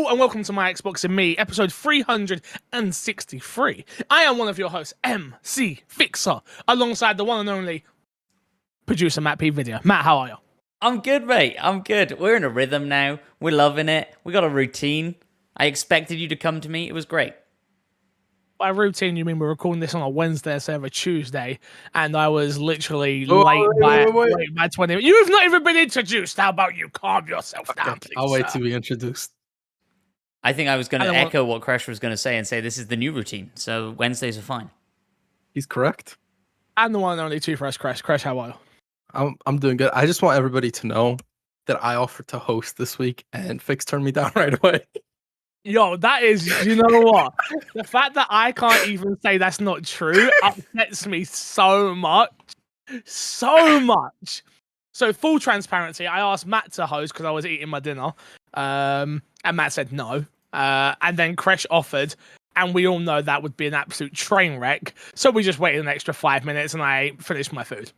Hello and welcome to My Xbox and Me, episode 363. I am one of your hosts, MC Fixer, alongside the one and only producer Matt PvPvE. Matt, how are you? I'm good, mate. I'm good. We're in a rhythm now. We're loving it. We got a routine. I expected you to come to me. It was great. By routine, you mean we're recording this on a Wednesday instead of a Tuesday, and I was literally late by 20 minutes. You've not even been introduced. How about you calm yourself down, please, I'll wait to be introduced. I think I was going to echo what Crash was going to say and say this is the new routine, so Wednesdays are fine. He's correct. And the one and only Two Fresh Crash. Crash, how are you? I'm doing good. I just want everybody to know that I offered to host this week, and Fix turned me down right away. Yo, that is, you know what? The fact that I can't even say that's not true upsets me so much. So much. So, full transparency, I asked Matt to host because I was eating my dinner. And Matt said no. And then Kresh offered. And we all know that would be an absolute train wreck. So, we just waited an extra 5 minutes and I finished my food.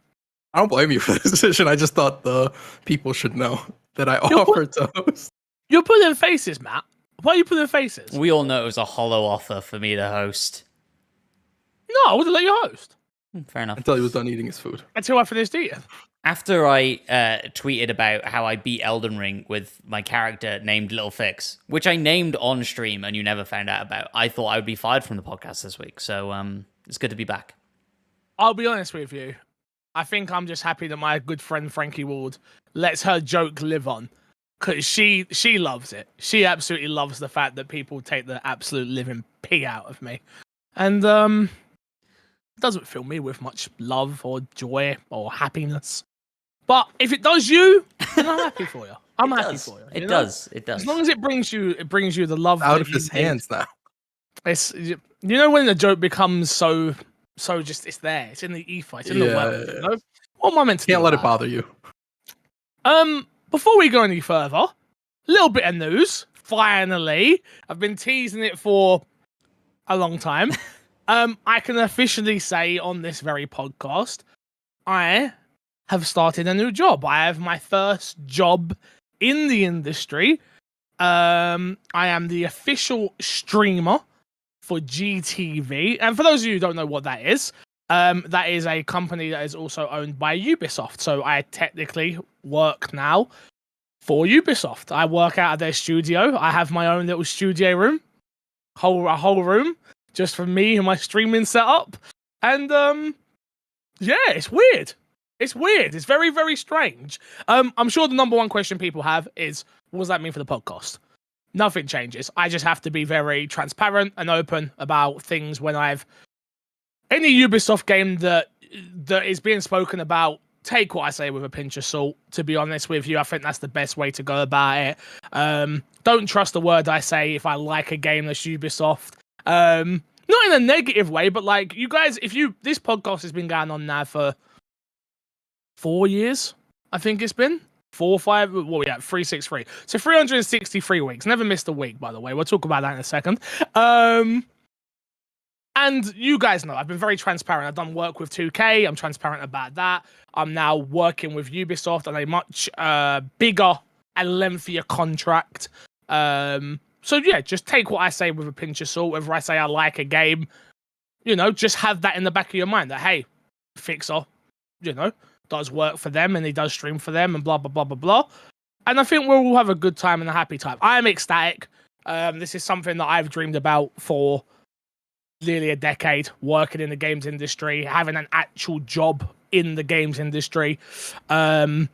I don't blame you for the decision. I just thought the people should know that I offered to host. You're putting faces, Matt. Why are you putting faces? We all know it was a hollow offer for me to host. No, I wouldn't let you host. Fair enough. Until he was done eating his food. Until I finished eating. After I tweeted about how I beat Elden Ring with my character named Little Fix, which I named on stream and you never found out about, I thought I would be fired from the podcast this week. So it's good to be back. I'll be honest with you. I think I'm just happy that my good friend Frankie Ward lets her joke live on. Because she loves it. She absolutely loves the fact that people take the absolute living pig out of me. And it doesn't fill me with much love or joy or happiness. But if it does you, then I'm happy for you. I'm happy for you. It does. As long as it brings you the love out of his hands now. It's, you know, when the joke becomes so just, it's there. It's in the ether. It's in the world. You know? What am I meant to do? Can't let it bother you. Before we go any further, a little bit of news. Finally, I've been teasing it for a long time. I can officially say on this very podcast, I have started a new job. I have my first job in the industry. I am the official streamer for GTV. And for those of you who don't know what that is a company that is also owned by Ubisoft. So I technically work now for Ubisoft. I work out of their studio. I have my own little studio room, a whole room just for me and my streaming setup. And yeah, it's weird. It's weird. It's very, very strange. I'm sure the number one question people have is, what does that mean for the podcast? Nothing changes. I just have to be very transparent and open about things when I've any Ubisoft game that is being spoken about. Take what I say with a pinch of salt, to be honest with you. I think that's the best way to go about it. Don't trust the word I say if I like a game that's Ubisoft. Not in a negative way, but like, you guys, this podcast has been going on now for 4 years, I think it's been. 4 or 5, 363. So 363 weeks. Never missed a week, by the way. We'll talk about that in a second. And you guys know, I've been very transparent. I've done work with 2K. I'm transparent about that. I'm now working with Ubisoft on a much bigger and lengthier contract. So yeah, just take what I say with a pinch of salt. Whether I say I like a game, you know, just have that in the back of your mind that, hey, Fixer, you know, does work for them and he does stream for them and blah, blah, blah, blah, blah. And I think we'll all have a good time and a happy time. I am ecstatic. This is something that I've dreamed about for nearly a decade, working in the games industry, having an actual job in the games industry. And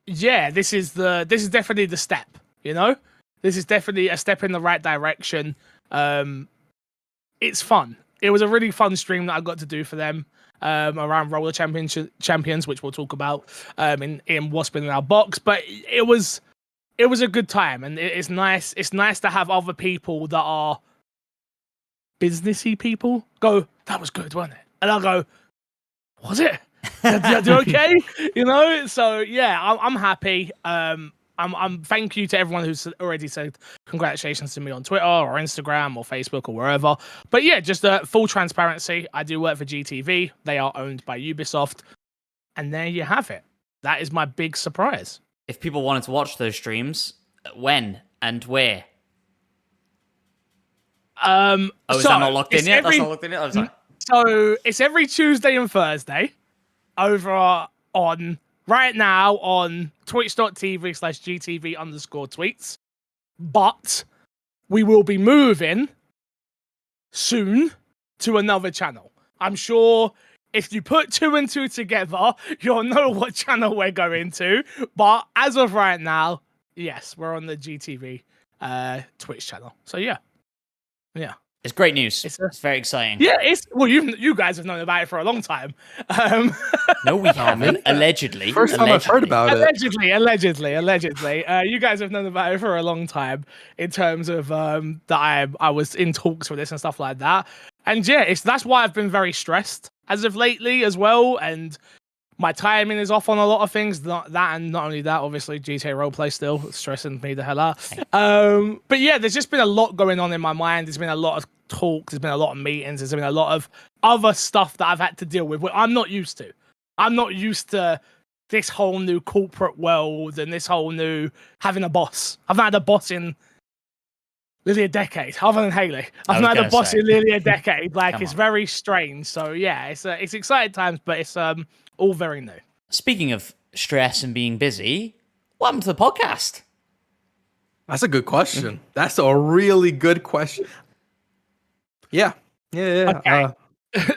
yeah, this is definitely the step, you know? This is definitely a step in the right direction. It's fun. It was a really fun stream that I got to do for them around Roller Champions, which we'll talk about in what's been in our box. But it was a good time, and it's nice. It's nice to have other people that are businessy people go, that was good, wasn't it? And I'll go, was it? Did I do okay? You know? So yeah, I'm happy. I'm thank you to everyone who's already said congratulations to me on Twitter or Instagram or Facebook or wherever. But yeah, just full transparency. I do work for GTV. They are owned by Ubisoft. And there you have it. That is my big surprise. If people wanted to watch those streams, when? and where? Is that not locked in yet? That's not locked in yet? Oh, sorry. So it's every Tuesday and Thursday over on right now on twitch.tv/GTV_tweets. But we will be moving soon to another channel. I'm sure if you put 2 and 2 together, you'll know what channel we're going to. But as of right now, yes, we're on the GTV Twitch channel. So yeah. It's great news. It's very exciting. Yeah, you guys have known about it for a long time. No, we haven't. Allegedly. First time I've heard about it. Allegedly. You guys have known about it for a long time in terms of that I was in talks with this and stuff like that. And yeah, that's why I've been very stressed as of lately as well. And my timing is off on a lot of things. Not only that, obviously GTA roleplay still stressing me the hell out. But yeah, there's just been a lot going on in my mind. There's been a lot of talks. There's been a lot of meetings. There's been a lot of other stuff that I've had to deal with. I'm not used to. I'm not used to this whole new corporate world and this whole new having a boss. I've not had a boss in nearly a decade, other than Haley. I've not had a boss in nearly a decade. Like it's very strange. So yeah, it's exciting times, but it's all very new. Speaking of stress and being busy, what happened to the podcast? That's a good question. That's a really good question. Yeah. Okay.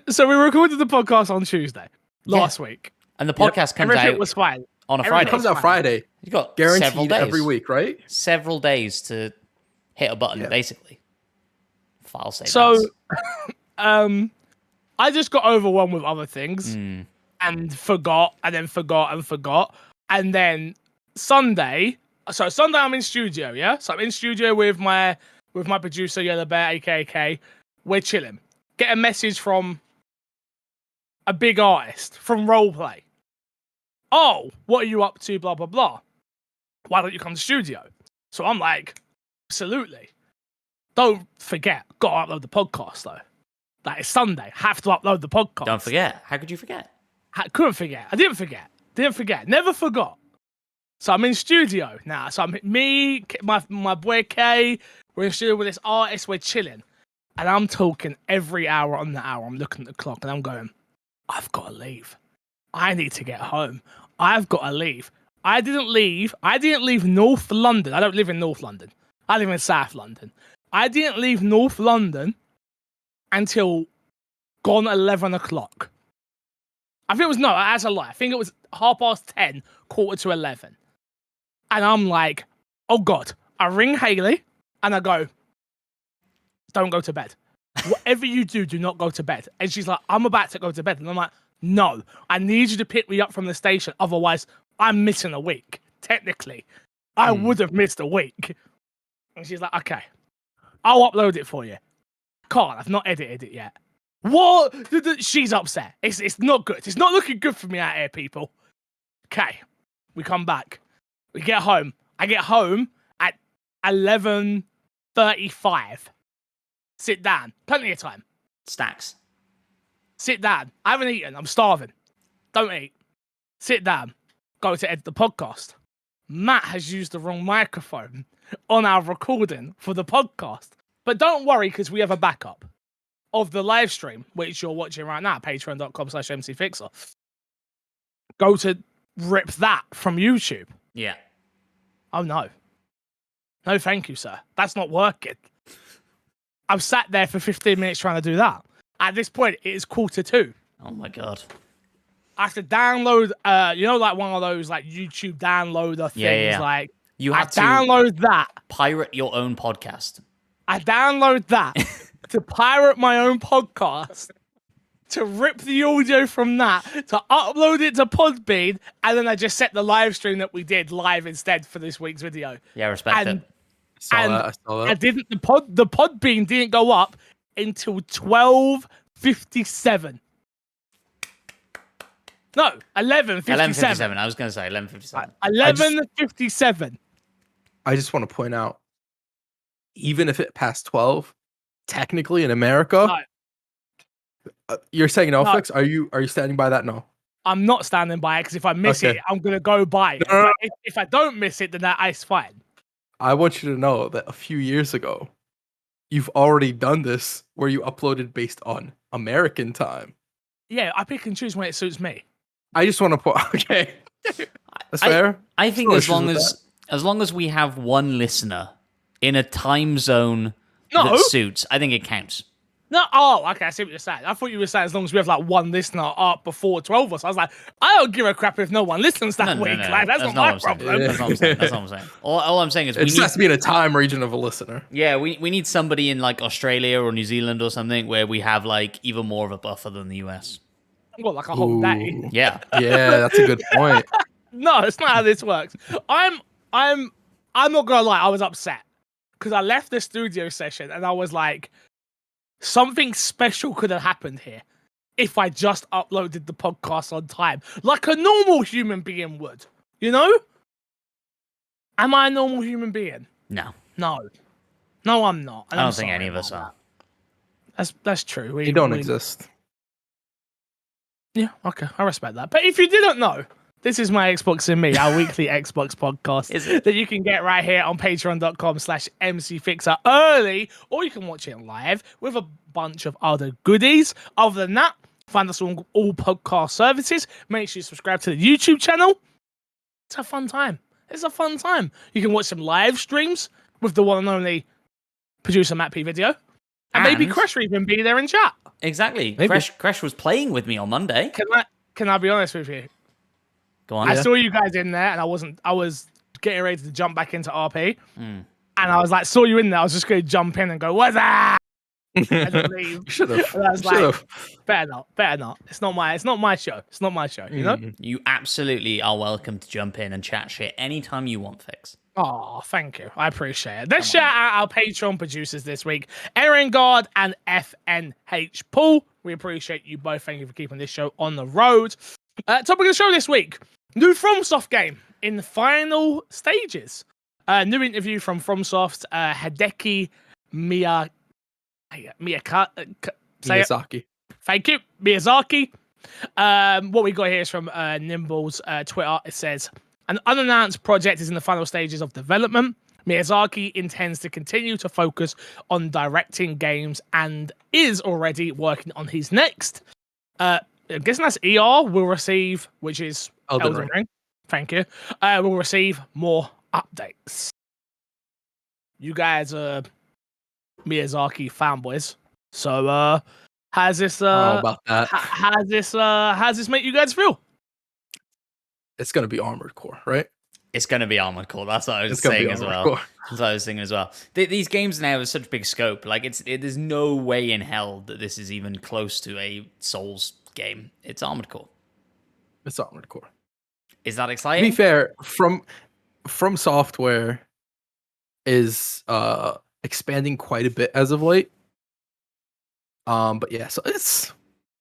So we recorded the podcast on Tuesday last week. And the podcast comes out was fine. On a Friday. It comes out Friday. You got guaranteed several days. Every week, right? Several days to hit a button, basically. File save. So, I just got overwhelmed with other things. And forgot. And then Sunday I'm in studio, yeah? So I'm in studio with my producer, Yellow Bear, aka. We're chilling. Get a message from a big artist from Roleplay. Oh, what are you up to? Blah, blah, blah. Why don't you come to studio? So I'm like, absolutely. Don't forget, gotta upload the podcast though. Like it's Sunday, have to upload the podcast. Don't forget. How could you forget? I couldn't forget. I didn't forget. Never forgot. So I'm in studio now. So my boy Kay, we're in studio with this artist. We're chilling, and I'm talking every hour on the hour. I'm looking at the clock, and I'm going, I've got to leave. I need to get home. I've got to leave. I didn't leave North London. I don't live in North London. I live in South London. I didn't leave North London until gone 11 o'clock. I think it was, no, that's a lie. I think it was 10:30, 11:15. And I'm like, oh God. I ring Haley and I go, don't go to bed. Whatever you do, do not go to bed. And she's like, I'm about to go to bed. And I'm like, no, I need you to pick me up from the station. Otherwise, I'm missing a week. Technically, I would have missed a week. And she's like, okay, I'll upload it for you. Can't, I've not edited it yet. What? She's upset. It's not good. It's not looking good for me out here, people. Okay, we come back. We get home. I get home at 11:35. Sit down. Plenty of time. Stacks. Sit down. I haven't eaten. I'm starving. Don't eat. Sit down. Go to edit the podcast. Matt has used the wrong microphone on our recording for the podcast. But don't worry, because we have a backup of the live stream, which you're watching right now, patreon.com/mcfixer. Go to rip that from YouTube. Yeah. Oh, no. No, thank you, sir. That's not working. I've sat there for 15 minutes trying to do that. At this point, it is 1:45. Oh, my God. I have to download, like one of those like YouTube downloader things. Yeah. Like, you have to download that. Pirate your own podcast. I download that to pirate my own podcast, to rip the audio from that, to upload it to Podbean, and then I just set the live stream that we did live instead for this week's video. Yeah, respect it. I saw that. The Podbean didn't go up until 12:57. No, 11:57. 11:57. I was going to say 11:57. 11:57. I just want to point out, even if it passed 12, technically in America, you're saying no, Fix? Are you standing by that? No. I'm not standing by it, because if I miss it, I'm going to go by it. No. If I don't miss it, then that is fine. I want you to know that a few years ago, you've already done this where you uploaded based on American time. Yeah, I pick and choose when it suits me. I just want to put okay. That's fair. I think No as issues with long as we have one listener in a time zone No. that suits, I think it counts. No, oh, okay, I see what you're saying. I thought you were saying as long as we have like one listener up before 12 of us. I was like, I don't give a crap if no one listens that week. Like, that's not my problem. That's not what I'm saying. That's not what I'm saying. All I'm saying is it just has to be in a time region of a listener. Yeah, we need somebody in like Australia or New Zealand or something where we have like even more of a buffer than the US. Well, like a whole day. Yeah. Yeah, that's a good point. No, it's not how this works. I'm not gonna lie, I was upset because I left the studio session and I was like, something special could have happened here if I just uploaded the podcast on time, like a normal human being would. You know? Am I a normal human being? No, I'm not. I don't think any of us are. That's true. You don't exist. Yeah, okay, I respect that. But if you didn't know, this is my Xbox and Me, our weekly Xbox podcast that you can get right here on patreon.com/MCFixer early, or you can watch it live with a bunch of other goodies. Other than that, find us on all podcast services. Make sure you subscribe to the YouTube channel. It's a fun time. You can watch some live streams with the one and only producer Matt P Video. And maybe Crash will even be there in chat. Exactly. Maybe. Crash was playing with me on Monday. Can I be honest with you? Go on. I saw you guys in there, and I was getting ready to jump back into RP, and I was like, saw you in there. I was just going to jump in and go, "What's that?" And then leave. Should have. And I was like, better not. It's not my show. You know. You absolutely are welcome to jump in and chat shit anytime you want, Fix. Oh, thank you. I appreciate it. Let's shout out our Patreon producers this week, Aaron Guard and FNH Paul. We appreciate you both. Thank you for keeping this show on the road. Topic of the show this week: new Fromsoft game in the final stages. New interview from Fromsoft, Hideki Miyazaki. Thank you, Miyazaki. What we got here is from Nimble's Twitter. It says, an unannounced project is in the final stages of development. Miyazaki intends to continue to focus on directing games and is already working on his next. I'm guessing that's ER will receive, which is Elden Ring. Thank you. Will receive more updates. You guys are Miyazaki fanboys, so how's this? About that. How's this make you guys feel? It's gonna be Armored Core, right? It's going to be Armored Core. That's what I was saying as well. That's what I was thinking as well. These games now have such big scope. Like there's no way in hell that this is even close to a Souls game. It's Armored Core. It's Armored Core. Is that exciting? To be fair, from Software is expanding quite a bit as of late. But yeah, so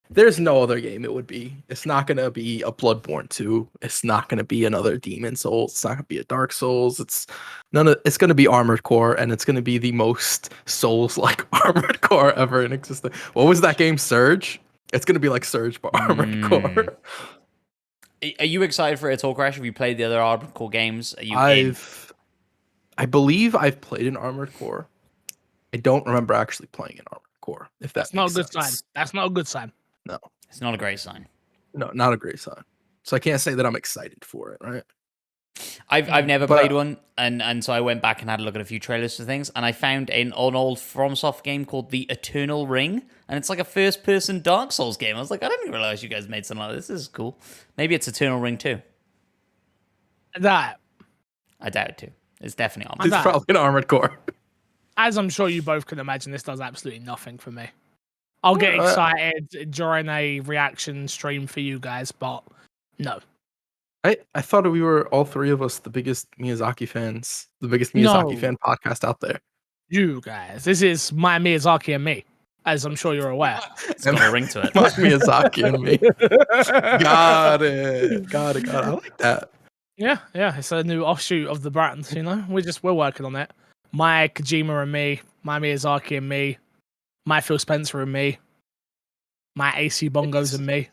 there's no other game it would be. It's not gonna be a Bloodborne 2. It's not gonna be another Demon Souls. It's not gonna be a Dark Souls. It's gonna be Armored Core, and it's gonna be the most Souls-like Armored Core ever in existence. What was that game, Surge? It's gonna be like Surge, but Armored Core. Are you excited for it at all, Crash? Have you played the other Armored Core games? I believe I've played an Armored Core. I don't remember actually playing an Armored Core. If that's not a good sign. That's not a good sign. No, it's not a great sign. No, not a great sign. So I can't say that I'm excited for it, right? I've never played one, and so I went back and had a look at a few trailers for things, and I found an old Fromsoft game called The Eternal Ring, and it's like a first-person Dark Souls game. I was like, I didn't realize you guys made something like this. This is cool. Maybe it's Eternal Ring 2. That I doubt it too. It's definitely Armored. It's probably an Armored Core. As I'm sure you both can imagine, this does absolutely nothing for me. I'll get excited during a reaction stream for you guys, but no. I thought we were all three of us the biggest Miyazaki fans, the biggest Miyazaki fan podcast out there. You guys, this is my Miyazaki and me, as I'm sure you're aware. It's got a ring to it. My Miyazaki and me. Got it. I like that. Yeah, it's a new offshoot of the brand. You know, we're working on it. My Kojima and me, my Miyazaki and me, my Phil Spencer and me, my AC Bongos and me.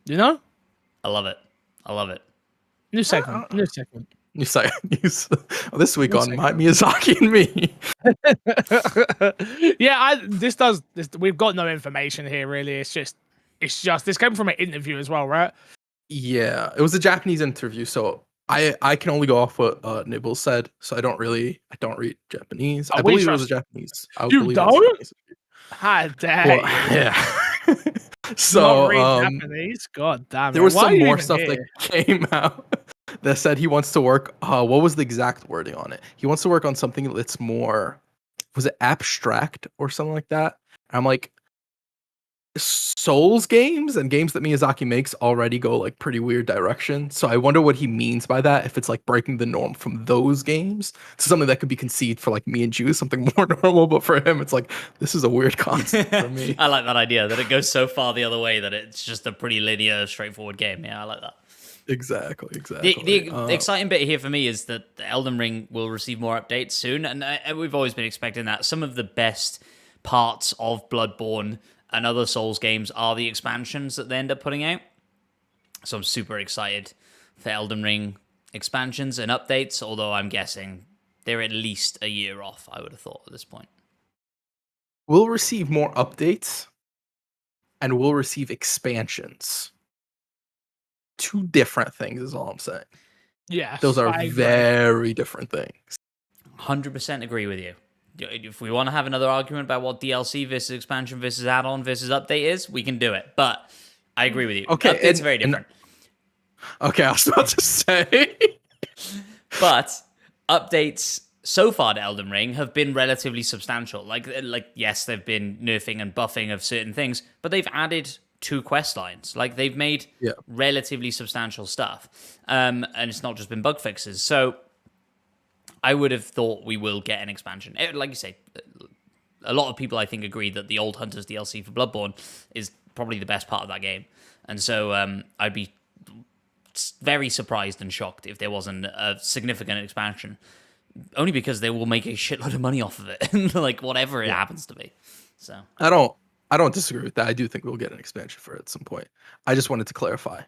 You know? I love it. New segment. He's like, this week on My Miyazaki and Me. We've got no information here, really. It's just this came from an interview as well, right? Yeah, it was a Japanese interview, so I can only go off what Nibble said. So I don't read Japanese. I believe it was Japanese. You don't? How dare you? Yeah. So Japanese. God damn it! There was some more stuff that came out that said he wants to work. What was the exact wording on it? He wants to work on something that's more. Was it abstract or something like that? I'm like, Souls games and games that Miyazaki makes already go like pretty weird direction. So I wonder what he means by that. If it's like breaking the norm from those games to something that could be conceived for like me and Jew, something more normal. But for him, it's like, this is a weird concept for me. I like that idea that it goes so far the other way that it's just a pretty linear, straightforward game. Yeah, I like that. Exactly. The exciting bit here for me is that Elden Ring will receive more updates soon, and we've always been expecting that. Some of the best parts of Bloodborne and other Souls games are the expansions that they end up putting out. So I'm super excited for Elden Ring expansions and updates, although I'm guessing they're at least a year off, I would have thought at this point. We'll receive more updates, and we'll receive expansions. Two different things is all I'm saying. Yeah. Those are very different things. 100% agree with you. If we want to have another argument about what DLC versus expansion versus add-on versus update is, we can do it. But I agree with you. Okay, it's very different. Okay, I was about to say. But updates so far to Elden Ring have been relatively substantial. Like yes, they've been nerfing and buffing of certain things, but they've added 2 quest lines. Like they've made relatively substantial stuff. And it's not just been bug fixes. So I would have thought we will get an expansion. Like you say, a lot of people, I think, agree that the Old Hunters DLC for Bloodborne is probably the best part of that game. And so I'd be very surprised and shocked if there wasn't a significant expansion. Only because they will make a shitload of money off of it, like whatever it happens to be. So I don't disagree with that. I do think we'll get an expansion for it at some point. I just wanted to clarify.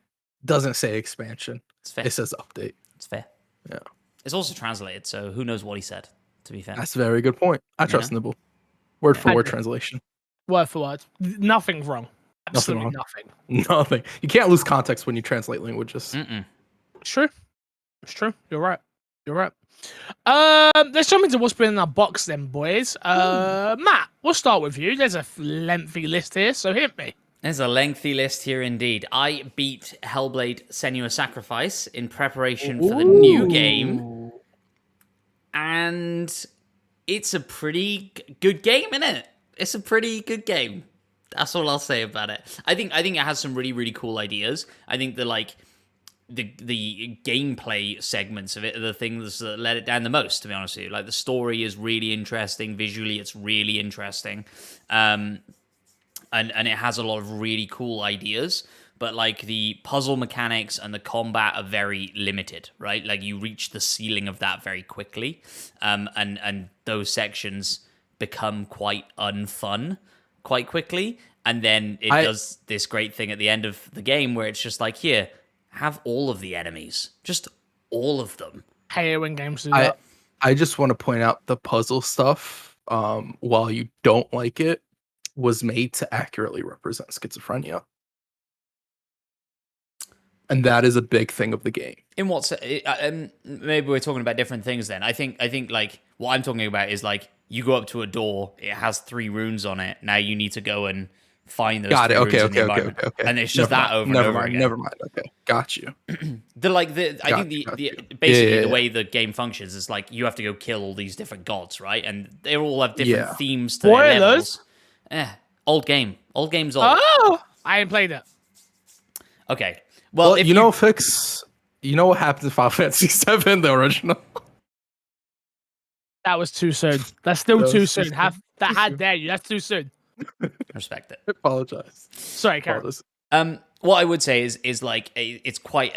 Doesn't say expansion. It's fair. It says update. It's fair. Yeah. It's also translated, so who knows what he said, to be fair. That's a very good point. I trust Nibble. Word for word translation. Word for word. Nothing wrong. Absolutely nothing. Nothing. You can't lose context when you translate languages. It's true. You're right. Let's jump into what's been in our box then, boys. Matt, we'll start with you. There's a lengthy list here, so hit me. There's a lengthy list here indeed. I beat Hellblade Senua's Sacrifice in preparation for the new game. And it's a pretty good game, isn't it? It's a pretty good game. That's all I'll say about it. I think it has some really, really cool ideas. I think the gameplay segments of it are the things that let it down the most, to be honest with you. Like, the story is really interesting. Visually, it's really interesting. And it has a lot of really cool ideas, but like the puzzle mechanics and the combat are very limited, right? Like you reach the ceiling of that very quickly, and those sections become quite unfun quite quickly, and then it does this great thing at the end of the game where it's just like, here, have all of the enemies, just all of them. Hayao in games do that. I just want to point out the puzzle stuff, while you don't like it, was made to accurately represent schizophrenia. And that is a big thing of the game. In what maybe we're talking about different things then. I think like what I'm talking about is like you go up to a door, it has 3 runes on it. Now you need to go and find those. Got it. Okay. And it's just that over and over again. Never mind. Okay, got you. I think the way the game functions is like you have to go kill all these different gods, right? And they all have different themes to their levels. Old game. Old game's old. Oh, I ain't played it. Okay. Well, if Fix, you know what happens in Final Fantasy VII, the original? That was too soon. That's still too soon. How dare you? That's too soon. Respect it. I apologize. Sorry, Karen. What I would say is like it's quite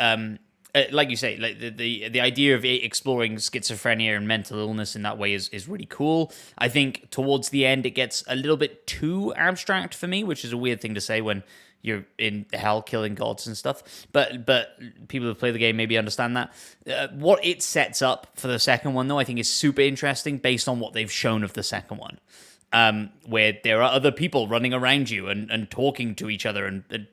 like you say, like the idea of exploring schizophrenia and mental illness in that way is really cool. I think towards the end it gets a little bit too abstract for me, which is a weird thing to say when you're in hell killing gods and stuff. But people who play the game maybe understand that. What it sets up for the second one, though, I think is super interesting based on what they've shown of the second one. Where there are other people running around you and talking to each other, and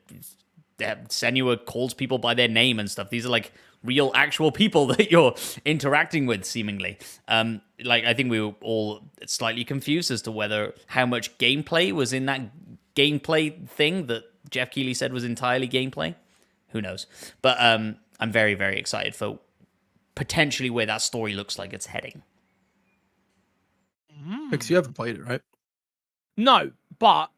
Senua calls people by their name and stuff. These are like real, actual people that you're interacting with, seemingly. Like, I think we were all slightly confused as to how much gameplay was in that gameplay thing that Jeff Keighley said was entirely gameplay. Who knows? But I'm very, very excited for potentially where that story looks like it's heading. Because you haven't played it, right? No, but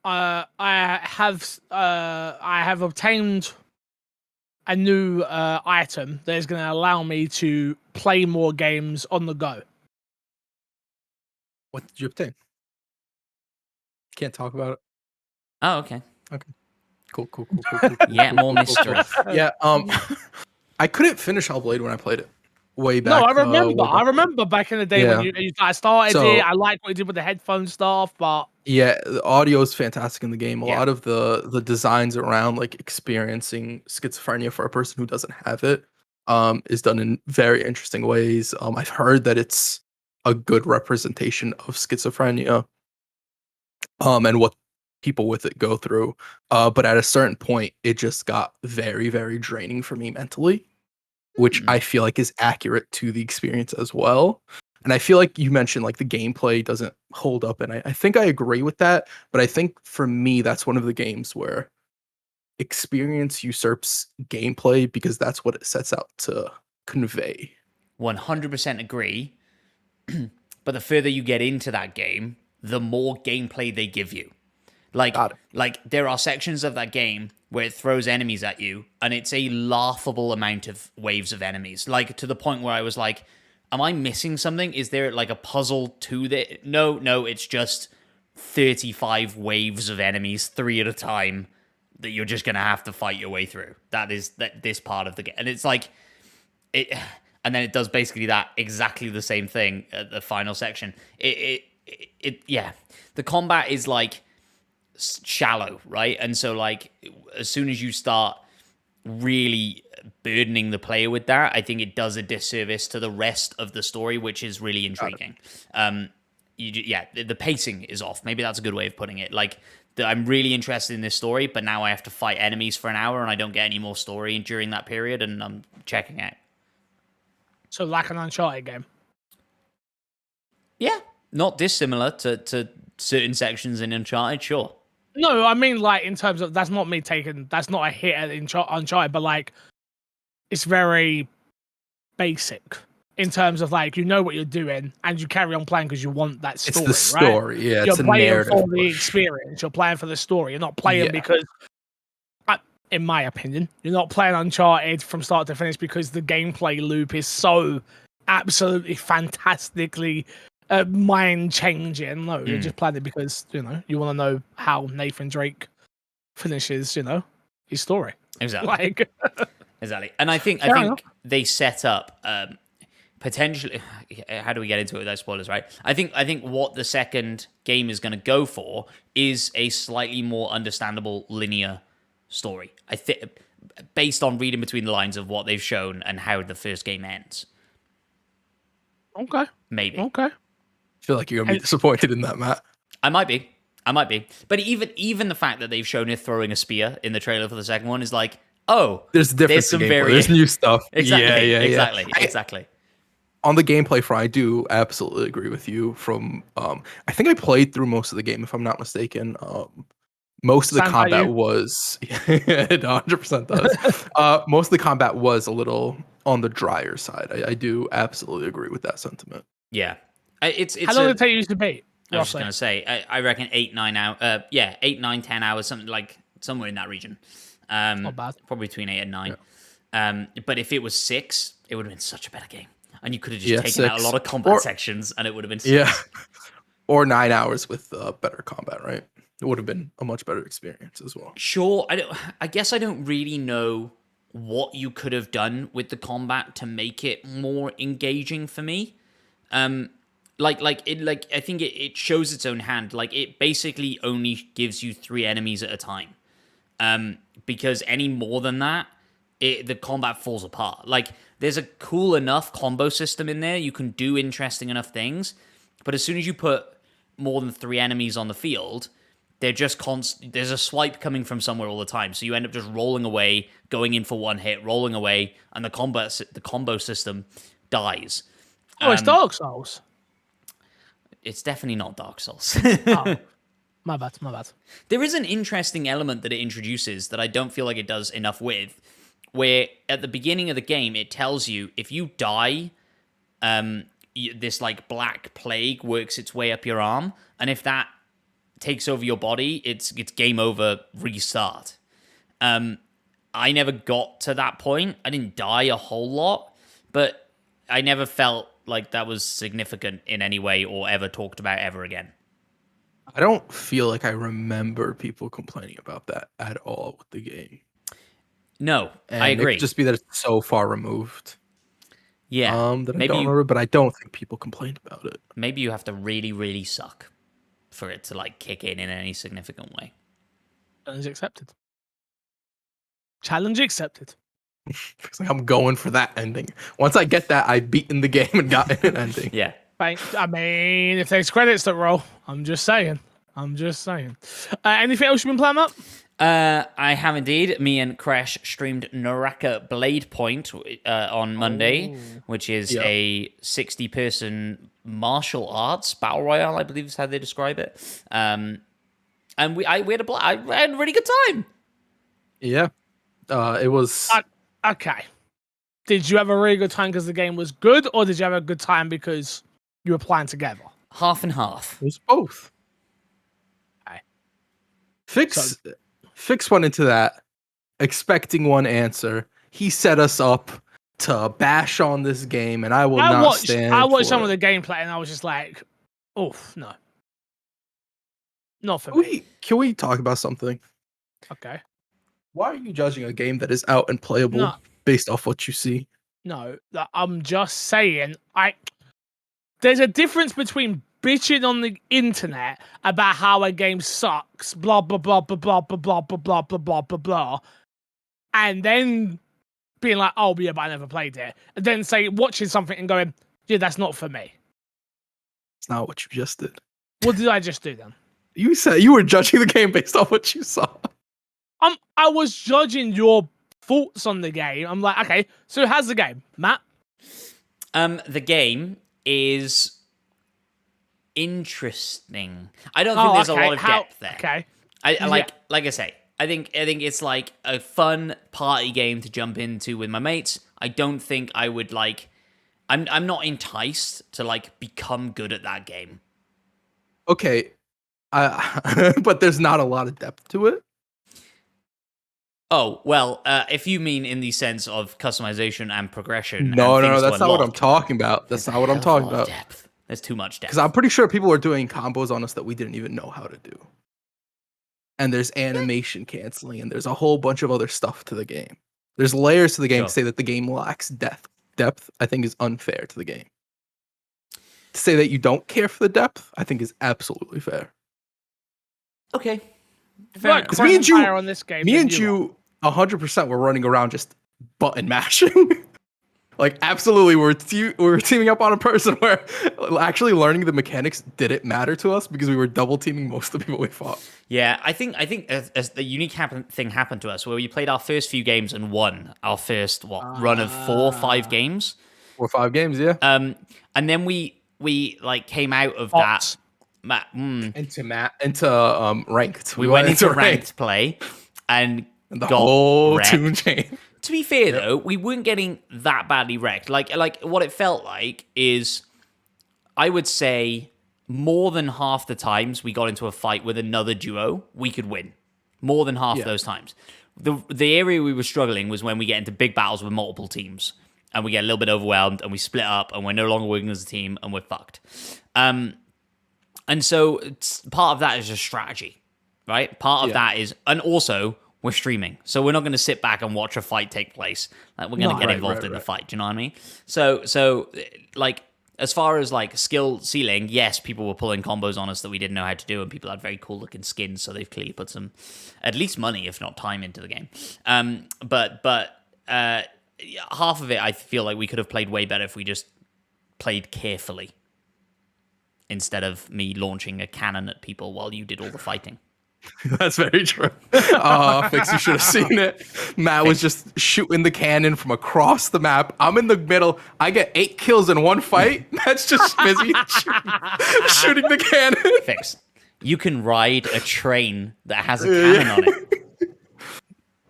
I have obtained a new item that is going to allow me to play more games on the go. What did you obtain? Can't talk about it. Oh, okay. Okay. Cool. Yeah, more mystery. Yeah. I couldn't finish Hellblade when I played it. Way back. No, I remember. I remember back in the day when you started it. I liked what you did with the headphone stuff, but yeah, the audio is fantastic in the game. A Yeah. lot of the designs around like experiencing schizophrenia for a person who doesn't have it is done in very interesting ways. I've heard that it's a good representation of schizophrenia and what people with it go through. But at a certain point, it just got very, very draining for me mentally, which I feel like is accurate to the experience as well. And I feel like you mentioned like the gameplay doesn't hold up, and I think I agree with that. But I think for me, that's one of the games where experience usurps gameplay because that's what it sets out to convey. 100% agree. But the further you get into that game, the more gameplay they give you. Like there are sections of that game where it throws enemies at you, and it's a laughable amount of waves of enemies. Like, to the point where I was like, am I missing something? Is there like a puzzle to that? No, it's just 35 waves of enemies, 3 at a time, that you're just gonna have to fight your way through. This part of the game. And it's like it, and then it does basically that exactly the same thing at the final section. Yeah. The combat is like shallow, right? And so like as soon as you start really burdening the player with that, I think it does a disservice to the rest of the story, which is really intriguing. The pacing is off. Maybe that's a good way of putting it. Like, I'm really interested in this story, but now I have to fight enemies for an hour and I don't get any more story during that period, and I'm checking out. So like an Uncharted game. Yeah, not dissimilar to certain sections in Uncharted, sure. No, I mean, like, in terms of, that's not a hit at Uncharted, but like, it's very basic in terms of like, you know what you're doing and you carry on playing because you want that story. It's the story, right? Yeah. You're It's a playing narrative for the experience. You're playing for the story. You're not playing because, in my opinion, you're not playing Uncharted from start to finish because the gameplay loop is so absolutely fantastically mind-changing. No, you're just playing it because, you want to know how Nathan Drake finishes, his story. Exactly. Like, exactly. And I think they set up potentially. How do we get into it without spoilers? Right. I think what the second game is going to go for is a slightly more understandable linear story. I think, based on reading between the lines of what they've shown and how the first game ends. Okay. Maybe. Okay. I feel like you're gonna be disappointed in that, Matt. I might be. But even the fact that they've shown it throwing a spear in the trailer for the second one is like, oh, there's difference. There's new stuff. Exactly. Yeah. Exactly. On the gameplay front, I do absolutely agree with you. From I think I played through most of the game, if I'm not mistaken. Most of the combat was 100% does. Most of the combat was a little on the drier side. I do absolutely agree with that sentiment. Yeah. It's how long did it take you to beat? I was just gonna say, I reckon 8, 9 hours. 8, 9, 10 hours, something like somewhere in that region. Not bad. Probably between 8 and 9. Yeah. But if it was 6, it would have been such a better game, and you could have just taken out a lot of combat sections, and it would have been 6. Yeah, or 9 hours with better combat, right? It would have been a much better experience as well. Sure, I guess I don't really know what you could have done with the combat to make it more engaging for me. I think it shows its own hand. Like, it basically only gives you 3 enemies at a time. because any more than that, the combat falls apart. Like, there's a cool enough combo system in there. You can do interesting enough things, but as soon as you put more than 3 enemies on the field, they're just there's a swipe coming from somewhere all the time. So you end up just rolling away, going in for one hit, rolling away, and the combo system dies. Oh, it's Dark Souls. It's definitely not Dark Souls. Oh, my bad. There is an interesting element that it introduces that I don't feel like it does enough with, where at the beginning of the game, it tells you if you die, this like black plague works its way up your arm, and if that takes over your body, it's game over, restart. I never got to that point. I didn't die a whole lot, but I never felt like that was significant in any way or ever talked about ever again. I don't feel like I remember people complaining about that at all with the game. No, And I agree. It could just be that it's so far removed. Yeah. That I don't remember, but I don't think people complained about it. Maybe you have to really, really suck for it to like kick in any significant way. Challenge accepted. Challenge accepted. It's like I'm going for that ending. Once I get that, I've beaten the game and gotten an ending. Yeah. I mean, if there's credits that roll, I'm just saying. Anything else you've been playing up? I have indeed. Me and Crash streamed Naraka Blade Point on Monday, which is a 60-person martial arts battle royale, I believe is how they describe it. And we had a really good time. Yeah. It was... Okay. Did you have a really good time because the game was good, or did you have a good time because you were playing together? Half and half. It was both. Okay. Fix went into that expecting one answer. He set us up to bash on this game, and I watched some of the gameplay, and I was just like, "Oof, no, not for me." Can we talk about something? Okay. Why are you judging a game that is out and playable based off what you see? No, I'm just saying. There's a difference between bitching on the internet about how a game sucks, blah blah blah blah blah blah blah blah blah blah blah blah blah, and then being like, "Oh, yeah, but I never played it," and then watching something and going, "Yeah, that's not for me." It's not what you just did. What did I just do then? You said you were judging the game based off what you saw. I was judging your thoughts on the game. I'm like, okay, so how's the game, Matt? The game is interesting. I don't think there's a lot of depth there. Okay. Like I say, I think it's like a fun party game to jump into with my mates. I don't think I would like. I'm not enticed to like become good at that game. Okay, but there's not a lot of depth to it. Oh, well, if you mean in the sense of customization and progression. No, that's not what I'm talking about. That's not what I'm talking about. Depth. There's too much depth. Because I'm pretty sure people were doing combos on us that we didn't even know how to do. And there's animation canceling, and there's a whole bunch of other stuff to the game. There's layers to the game to say that the game lacks depth. Depth, I think, is unfair to the game. To say that you don't care for the depth, I think is absolutely fair. Okay. Because me and you, on this game, 100% were running around just button mashing. Like, absolutely, we're teaming up on a person where actually learning the mechanics didn't matter to us because we were double teaming most of the people we fought. Yeah, I think as the unique thing happened to us where we played our first few games and won our first run of 4 or 5 games. 4 or 5 games, yeah. And then we like came out of that. Into ranked. We went into ranked play and the got whole wrecked. tune chain. To be fair, though, we weren't getting that badly wrecked. Like what it felt like is, I would say, more than half the times we got into a fight with another duo, we could win. More than half those times. The area we were struggling was when we get into big battles with multiple teams, and we get a little bit overwhelmed, and we split up, and we're no longer working as a team, and we're fucked. And so part of that is just strategy, right? Part of that is, and also, we're streaming, so we're not going to sit back and watch a fight take place. Like, we're going to get involved in the fight. Do you know what I mean? So like, as far as like skill ceiling, yes, people were pulling combos on us that we didn't know how to do, and people had very cool looking skins, so they've clearly put some, at least money, if not time, into the game. But half of it, I feel like we could have played way better if we just played carefully instead of me launching a cannon at people while you did all the fighting. That's very true. Fix, you should have seen it. Matt was just shooting the cannon from across the map. I'm in the middle. I get 8 kills in one fight. That's just busy shooting the cannon. Fix. You can ride a train that has a cannon on it.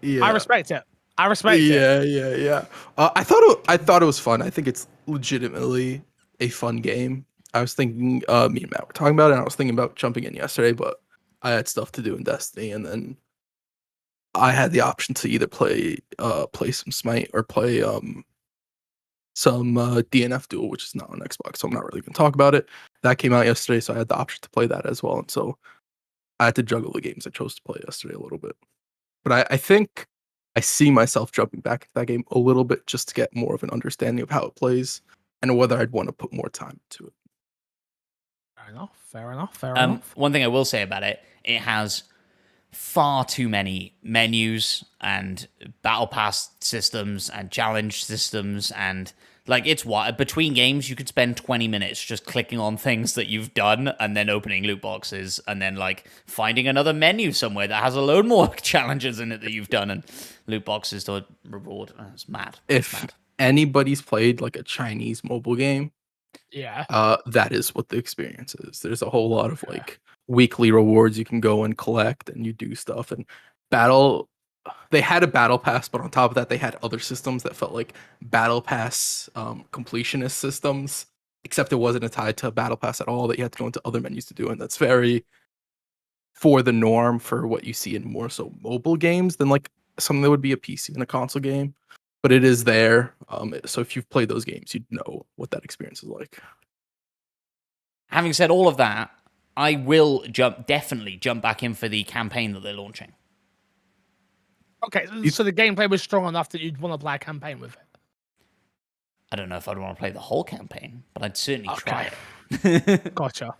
Yeah. I respect it. Yeah. I thought it was fun. I think it's legitimately a fun game. I was thinking, me and Matt were talking about it, and I was thinking about jumping in yesterday, but I had stuff to do in Destiny, and then I had the option to either play some Smite or play some DNF Duel, which is not on Xbox, so I'm not really going to talk about it. That came out yesterday, so I had the option to play that as well, and so I had to juggle the games I chose to play yesterday a little bit. But I think I see myself jumping back into that game a little bit just to get more of an understanding of how it plays and whether I'd want to put more time into it. Fair enough. One thing I will say about it, it has far too many menus and battle pass systems and challenge systems, and like it's what between games you could spend 20 minutes just clicking on things that you've done and then opening loot boxes and then like finding another menu somewhere that has a load more challenges in it that you've done and loot boxes to reward. It's mad. If anybody's played like a Chinese mobile game, that is what the experience is. There's a whole lot of like weekly rewards you can go and collect, and you do stuff. And they had a battle pass, but on top of that, they had other systems that felt like battle pass completionist systems, except it wasn't tied to a battle pass at all. That you had to go into other menus to do, and that's very for the norm for what you see in more so mobile games than like something that would be a PC and a console game. But it is there. So if you've played those games, you'd know what that experience is like. Having said all of that, I will definitely jump back in for the campaign that they're launching. Okay, so the gameplay was strong enough that you'd want to play a campaign with it. I don't know if I'd want to play the whole campaign, but I'd certainly try it. Gotcha.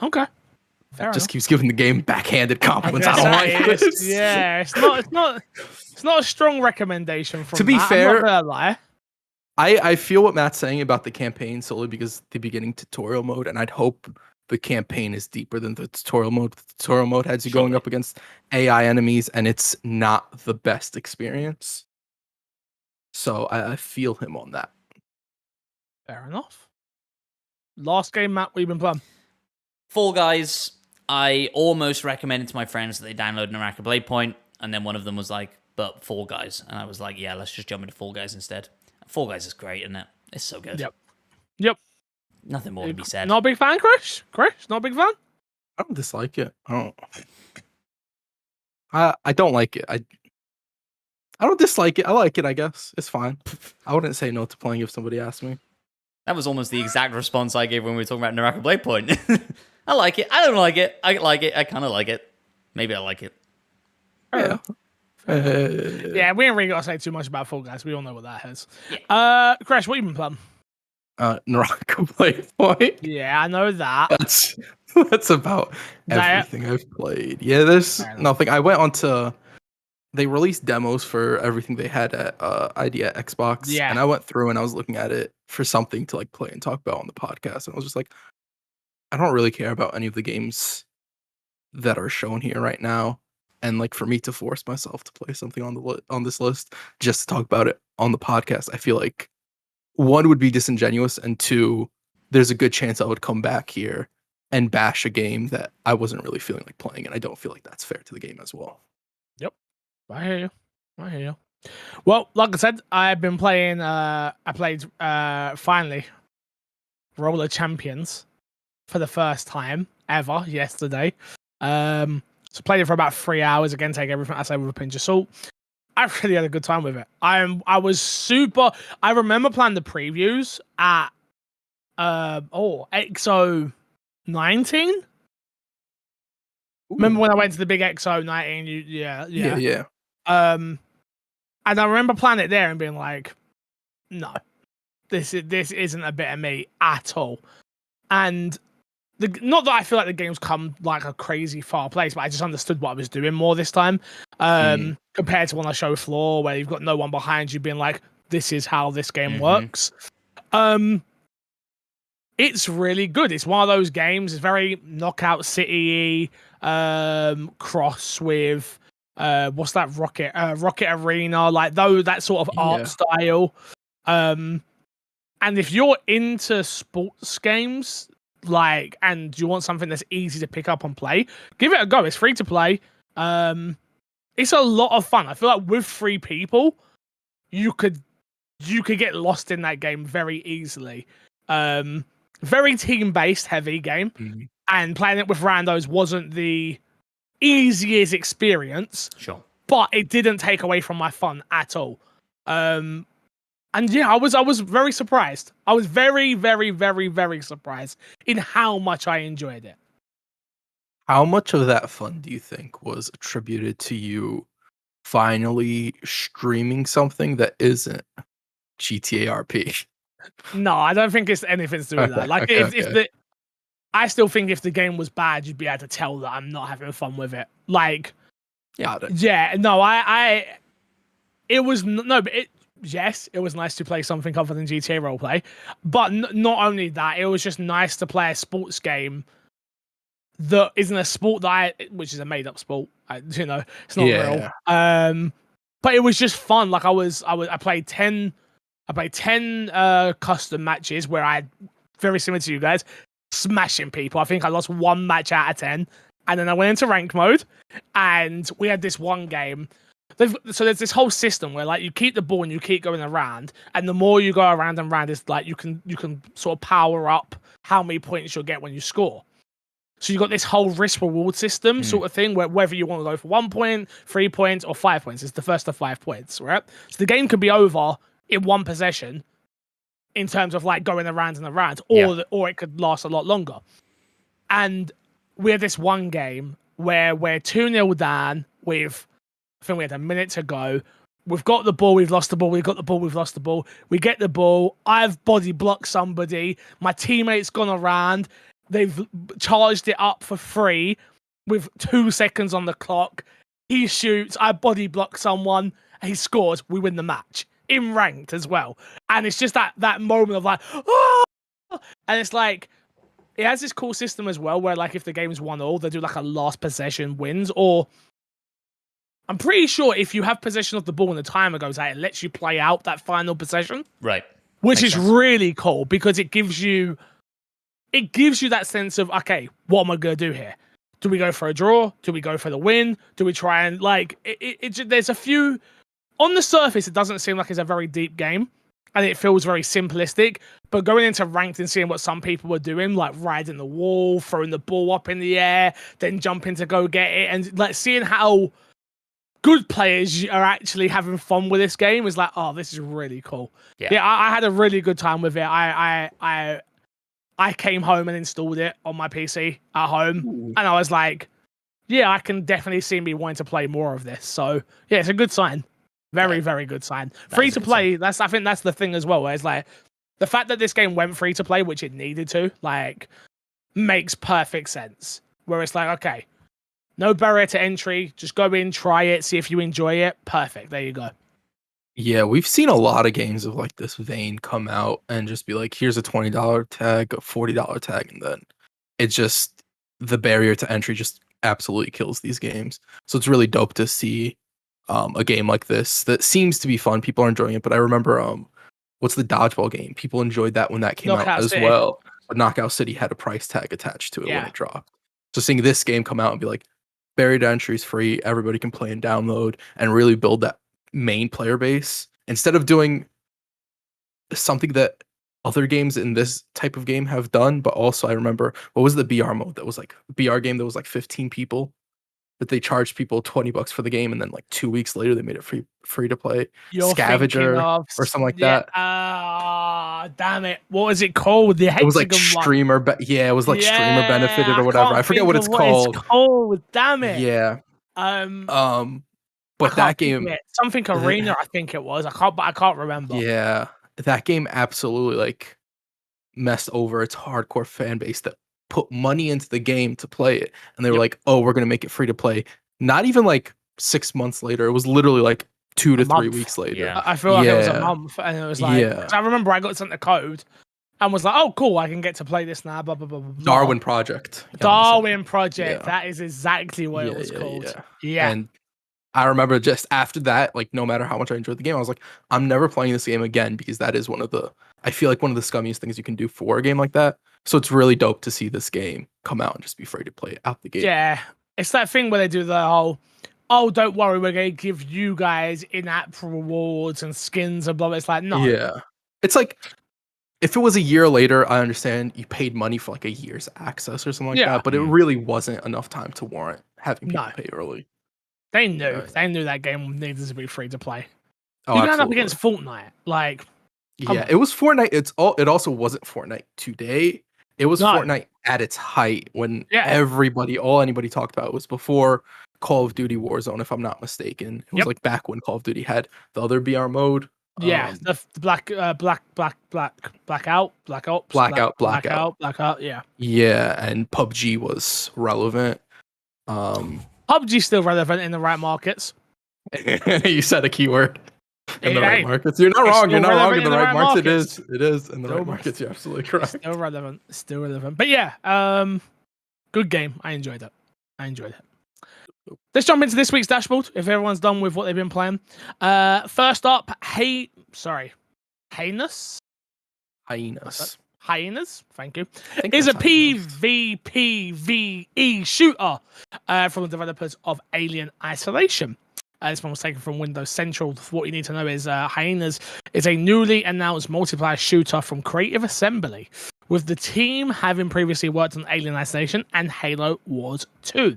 Okay. Fair enough. Keeps giving the game backhanded compliments. I don't like this. Yeah, it's not a strong recommendation from to be Matt. fair, I'm not gonna lie. I feel what Matt's saying about the campaign solely because the beginning tutorial mode, and I'd hope the campaign is deeper than the tutorial mode. The tutorial mode has you going up against AI enemies, and it's not the best experience. So I feel him on that. Fair enough. Last game, Matt, what you been playing? Fall Guys. I almost recommended to my friends that they download Naraka Blade Point, and then one of them was like, but Fall Guys. And I was like, yeah, let's just jump into Fall Guys instead. Fall Guys is great, isn't it? It's so good. Yep. Nothing more to be said. Not a big fan, Chris? Not a big fan? I don't dislike it. I don't like it. I don't dislike it. I like it, I guess. It's fine. I wouldn't say no to playing if somebody asked me. That was almost the exact response I gave when we were talking about Naraka Blade Point. I like it. I don't like it. I like it. I kind of like it. Maybe I like it. Yeah. Yeah, we ain't really got to say too much about Fall Guys. We all know what that is. Yeah. Crash, what you been playing? Naraka Blade Point. Yeah, I know that. That's about everything I've played. Yeah, there's nothing. I went on to... They released demos for everything they had at ID at Xbox. Yeah. And I went through and I was looking at it for something to like play and talk about on the podcast. And I was just like, I don't really care about any of the games that are shown here right now. And like for me to force myself to play something on this list just to talk about it on the podcast, I feel like one would be disingenuous, and two, there's a good chance I would come back here and bash a game that I wasn't really feeling like playing, and I don't feel like that's fair to the game as well. Yep, I hear you. Well, like I said, I've been playing. I played finally Roller Champions for the first time ever yesterday. So played it for about 3 hours. Again, take everything I say with a pinch of salt. I really had a good time with it. I was super. I remember playing the previews at XO 19. Remember when I went to the big XO 19? Yeah. And I remember playing it there and being like, no, this isn't a bit of me at all. And not that I feel like the game's come like a crazy far place, but I just understood what I was doing more this time, compared to on a show floor where you've got no one behind you being like, "This is how this game works." It's really good. It's one of those games. It's very Knockout City, cross with what's that Rocket Arena, like that sort of art style. And if you're into sports games, like, and you want something that's easy to pick up and play, give it a go. It's free to play. It's a lot of fun. I feel like with 3 people, you could get lost in that game very easily. Very team-based heavy game, and playing it with randos wasn't the easiest experience. Sure. But it didn't take away from my fun at all. And yeah, I was very surprised. I was very, very, very, very surprised in how much I enjoyed it. How much of that fun do you think was attributed to you finally streaming something that isn't GTA RP? No, I don't think it's anything to do with that. Like, I still think if the game was bad, you'd be able to tell that I'm not having fun with it. Like, yeah, no, it was no, but yes, it was nice to play something other than GTA roleplay, but not only that, it was just nice to play a sports game that isn't a sport which is a made up sport. It's not real. But it was just fun. Like I played 10 custom matches where I, very similar to you guys, smashing people. I think I lost 1 match out of 10, and then I went into rank mode, and we had this one game. So there's this whole system where like you keep the ball and you keep going around, and the more you go around and around, it's like you can sort of power up how many points you'll get when you score. So you've got this whole risk reward system sort of thing where whether you want to go for 1 point, 3 points, or 5 points, it's the first of 5 points, right? So the game could be over in 1 possession in terms of like going around and around, or it could last a lot longer. And we had this one game where we're 2-0 down with, I think we had a minute to go. We've got the ball, we've lost the ball, we've got the ball, we've lost the ball. We get the ball, I've body blocked somebody, my teammate's gone around, they've charged it up for free with 2 seconds on the clock. He shoots, I body block someone, he scores, we win the match. In ranked as well. And it's just that moment of like, oh! And it's like, it has this cool system as well where like if the game's 1-1, they do like a last possession wins, or I'm pretty sure if you have possession of the ball and the timer goes out, it lets you play out that final possession. Right. Which is really cool because it gives you that sense of, okay, what am I going to do here? Do we go for a draw? Do we go for the win? Do we try and like, there's a few, on the surface, it doesn't seem like it's a very deep game and it feels very simplistic, but going into ranked and seeing what some people were doing, like riding the wall, throwing the ball up in the air, then jumping to go get it, and like seeing how good players are actually having fun with this game is like, oh, this is really cool. Yeah, I had a really good time with it. I came home and installed it on my PC at home, and I was like, yeah, I can definitely see me wanting to play more of this. So yeah, it's a good sign. Very, very good sign. Free to play. I think that's the thing as well. Where it's like the fact that this game went free to play, which it needed to, like, makes perfect sense. Where it's like, okay, no barrier to entry. Just go in, try it, see if you enjoy it. Perfect. There you go. Yeah, we've seen a lot of games of like this vein come out and just be like, here's a $20 tag, a $40 tag, and then it just, the barrier to entry just absolutely kills these games. So it's really dope to see a game like this that seems to be fun. People are enjoying it, but I remember what's the dodgeball game? People enjoyed that when that came out as well. But Knockout City had a price tag attached to it when it dropped. So seeing this game come out and be like, barrier to entry is free, everybody can play and download, and really build that main player base instead of doing something that other games in this type of game have done. But also I remember, what was the BR mode that was like BR game that was like 15 people that they charged people $20 for the game, and then like 2 weeks later they made it free to play. Scavenger or something like that. Damn it! What was it called? It was like streamer. It was like streamer benefited or whatever. I forget what it's called. Damn it! Yeah. But that game, something arena, I think it was. I can't remember. Yeah, that game absolutely like messed over its hardcore fan base that put money into the game to play it, and they were like, "Oh, we're gonna make it free to play." Not even like 6 months later; it was literally like 2 to 3 weeks later. Yeah. I feel like it was a month, and it was like, Yeah. 'cause I remember I got sent the code and was like, "Oh, cool, I can get to play this now." Blah blah blah blah. blah. Darwin Project. Darwin Project. Yeah. That is exactly what it was called. Yeah. Yeah. And I remember just after that, like no matter how much I enjoyed the game, I was like, I'm never playing this game again because that is I feel like one of the scummiest things you can do for a game like that. So it's really dope to see this game come out and just be free to play out the gate. Yeah. It's that thing where they do the whole, "Oh, don't worry, we're going to give you guys in-app rewards and skins and blah, blah." It's like, no. Yeah. It's like, if it was a year later, I understand you paid money for like a year's access or something like that, but it really wasn't enough time to warrant having people pay early. They knew. They knew that game needed to be free to play. Oh, you got up against Fortnite. Like, yeah, it was Fortnite. It also wasn't Fortnite today. It was Fortnite at its height when all anybody talked about was before Call of Duty Warzone, if I'm not mistaken. It was like back when Call of Duty had the other BR mode. Yeah, the blackout. Yeah. Yeah, and PUBG was relevant. PUBG's still relevant in the right markets. You said a keyword. In the right markets. You're not wrong. You're not wrong in the right markets. It is in the right markets. You're absolutely correct. Still relevant. But yeah, good game. I enjoyed it. Let's jump into this week's dashboard if everyone's done with what they've been playing. First up, Hyenas. Thank you. Is a PvPvE shooter from the developers of Alien Isolation. This one was taken from Windows Central. What you need to know is Hyenas is a newly announced multiplayer shooter from Creative Assembly, with the team having previously worked on Alien Isolation and Halo Wars 2.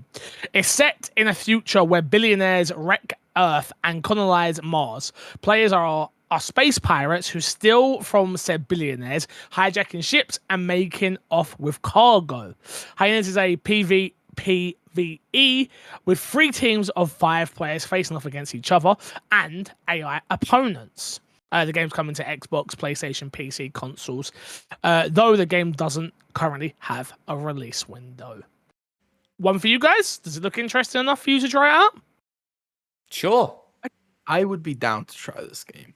It's set in a future where billionaires wreck Earth and colonize Mars. Players are space pirates who steal from said billionaires, hijacking ships and making off with cargo. Hyenas is a PvPvE with 3 teams of 5 players facing off against each other and AI opponents. The game's coming to Xbox, PlayStation, PC, consoles, though the game doesn't currently have a release window. One for you guys? Does it look interesting enough for you to try it out? Sure. I would be down to try this game.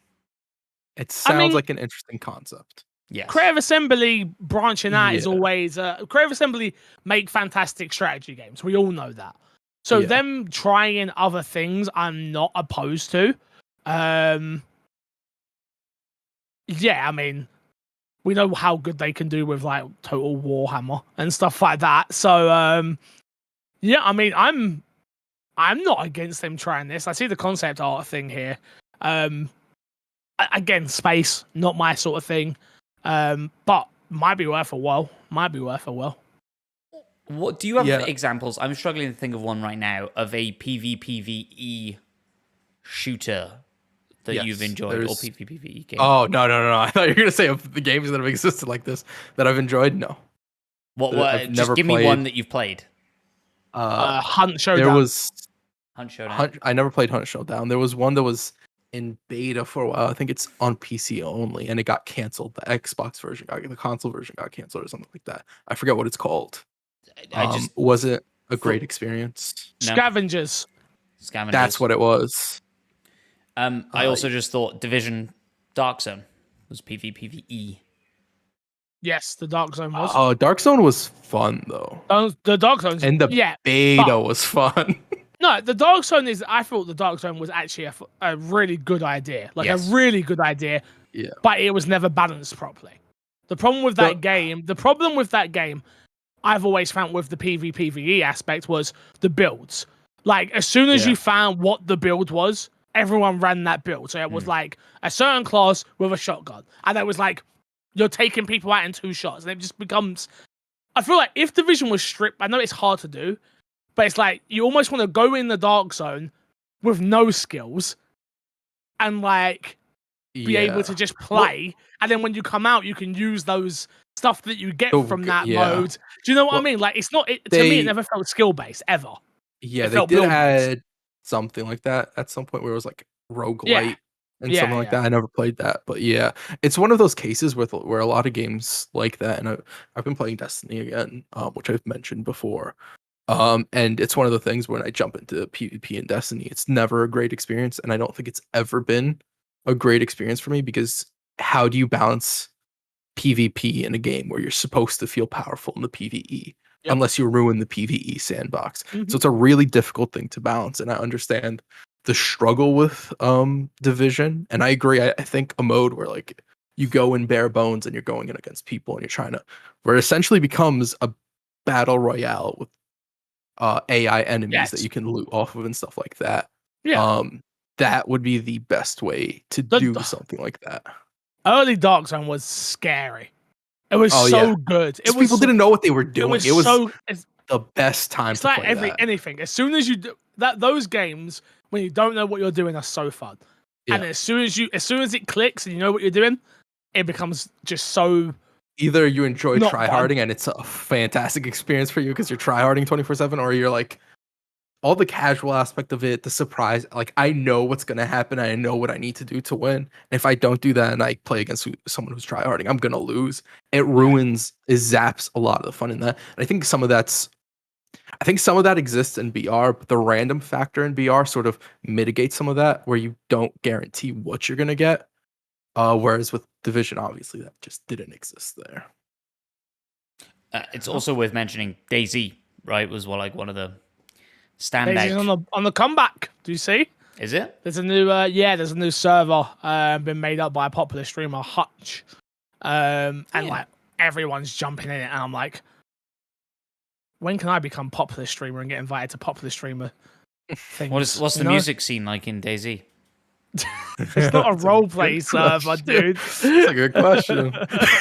It sounds like an interesting concept. Yes. Creative Assembly branching out is always... Creative Assembly make fantastic strategy games. We all know that. So them trying other things, I'm not opposed to. Yeah, I mean, we know how good they can do with like Total Warhammer and stuff like that. So, yeah, I mean, I'm not against them trying this. I see the concept art thing here. Again, space, not my sort of thing. But might be worth a whirl. What do you have examples? I'm struggling to think of one right now of a PvPvE shooter that you've enjoyed, or PvPvE game. Oh no! I thought you were gonna say of the games that have existed like this that I've enjoyed. No. What? Just give me one that you've played. Hunt Showdown. There was Hunt Showdown. I never played Hunt Showdown. There was one that was in beta for a while. I think it's on PC only, and it got canceled. The Xbox version the console version got canceled or something like that. I forget what it's called. Was it a great experience? No. Scavengers. That's what it was. I also just thought Division Dark Zone was PvPvE. Yes, the Dark Zone was. Oh, Dark Zone was fun though. The Dark Zone and the beta was fun. No, the Dark Zone I thought the Dark Zone was actually a really good idea. A really good idea. Yeah. But it was never balanced properly. The problem with that game, I've always found with the PvPvE aspect was the builds. Like, as soon as you found what the build was, everyone ran that build. So it was like a certain class with a shotgun. And it was like, you're taking people out in 2 shots. And it just becomes... I feel like if Division was stripped, I know it's hard to do, but it's like, you almost want to go in the Dark Zone with no skills and like be able to just play. And then when you come out, you can use those stuff that you get from that mode. Do you know what I mean? Like, it's not... to me, it never felt skill-based, ever. Yeah, they did add something like that at some point where it was like roguelite and something like that. I never played that, but yeah, it's one of those cases where a lot of games like that, and I've been playing Destiny again, which I've mentioned before. And it's one of the things when I jump into PvP in Destiny, it's never a great experience, and I don't think it's ever been a great experience for me because how do you balance PvP in a game where you're supposed to feel powerful in the PvE unless you ruin the PvE sandbox? So it's a really difficult thing to balance, and I understand the struggle with Division, and I agree. I think a mode where like you go in bare bones and you're going in against people and you're trying to, where it essentially becomes a battle royale with AI enemies that you can loot off of and stuff like that. That would be the best way to do something like that. Early Dark Zone was scary. It was good. It was people didn't know what they were doing. It was it's the best time it's to like play anything. As soon as you do that, those games when you don't know what you're doing are so fun. And as soon as it clicks and you know what you're doing, it becomes just so. Either you enjoy not tryharding and it's a fantastic experience for you because you're tryharding 24/7, or you're like all the casual aspect of it, the surprise. Like I know what's gonna happen, and I know what I need to do to win. And if I don't do that and I play against someone who's tryharding, I'm gonna lose. It ruins, it zaps a lot of the fun in that. And I think some of that exists in BR, but the random factor in BR sort of mitigates some of that, where you don't guarantee what you're gonna get. Whereas with Division, obviously, that just didn't exist there. It's also worth mentioning DayZ, right? Was one of the standout. DayZ's on the comeback. Do you see? Is it? There's a new server been made up by a popular streamer, Hutch, and like everyone's jumping in it, and I'm like, when can I become popular streamer and get invited to popular streamer things? What's the music scene like in DayZ? It's not a roleplay server, dude. That's a good question.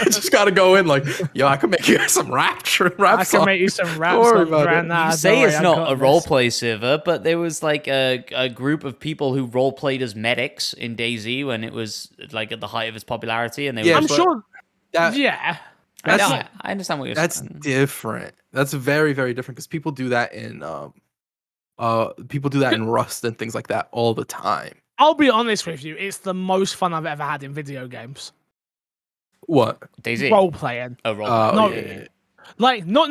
Just gotta go in like, yo, I can make you some rap songs. I can make you some rap songs right now. You say it's not a roleplay server, but there was like a group of people who roleplayed as medics in DayZ when it was like at the height of its popularity, and they were. I'm sure. I understand what you're saying. That's different. That's very, very different because people do that in Rust and things like that all the time. I'll be honest with you, it's the most fun I've ever had in video games. What? DayZ? Role playing. Oh, role playing. Yeah. Like, no.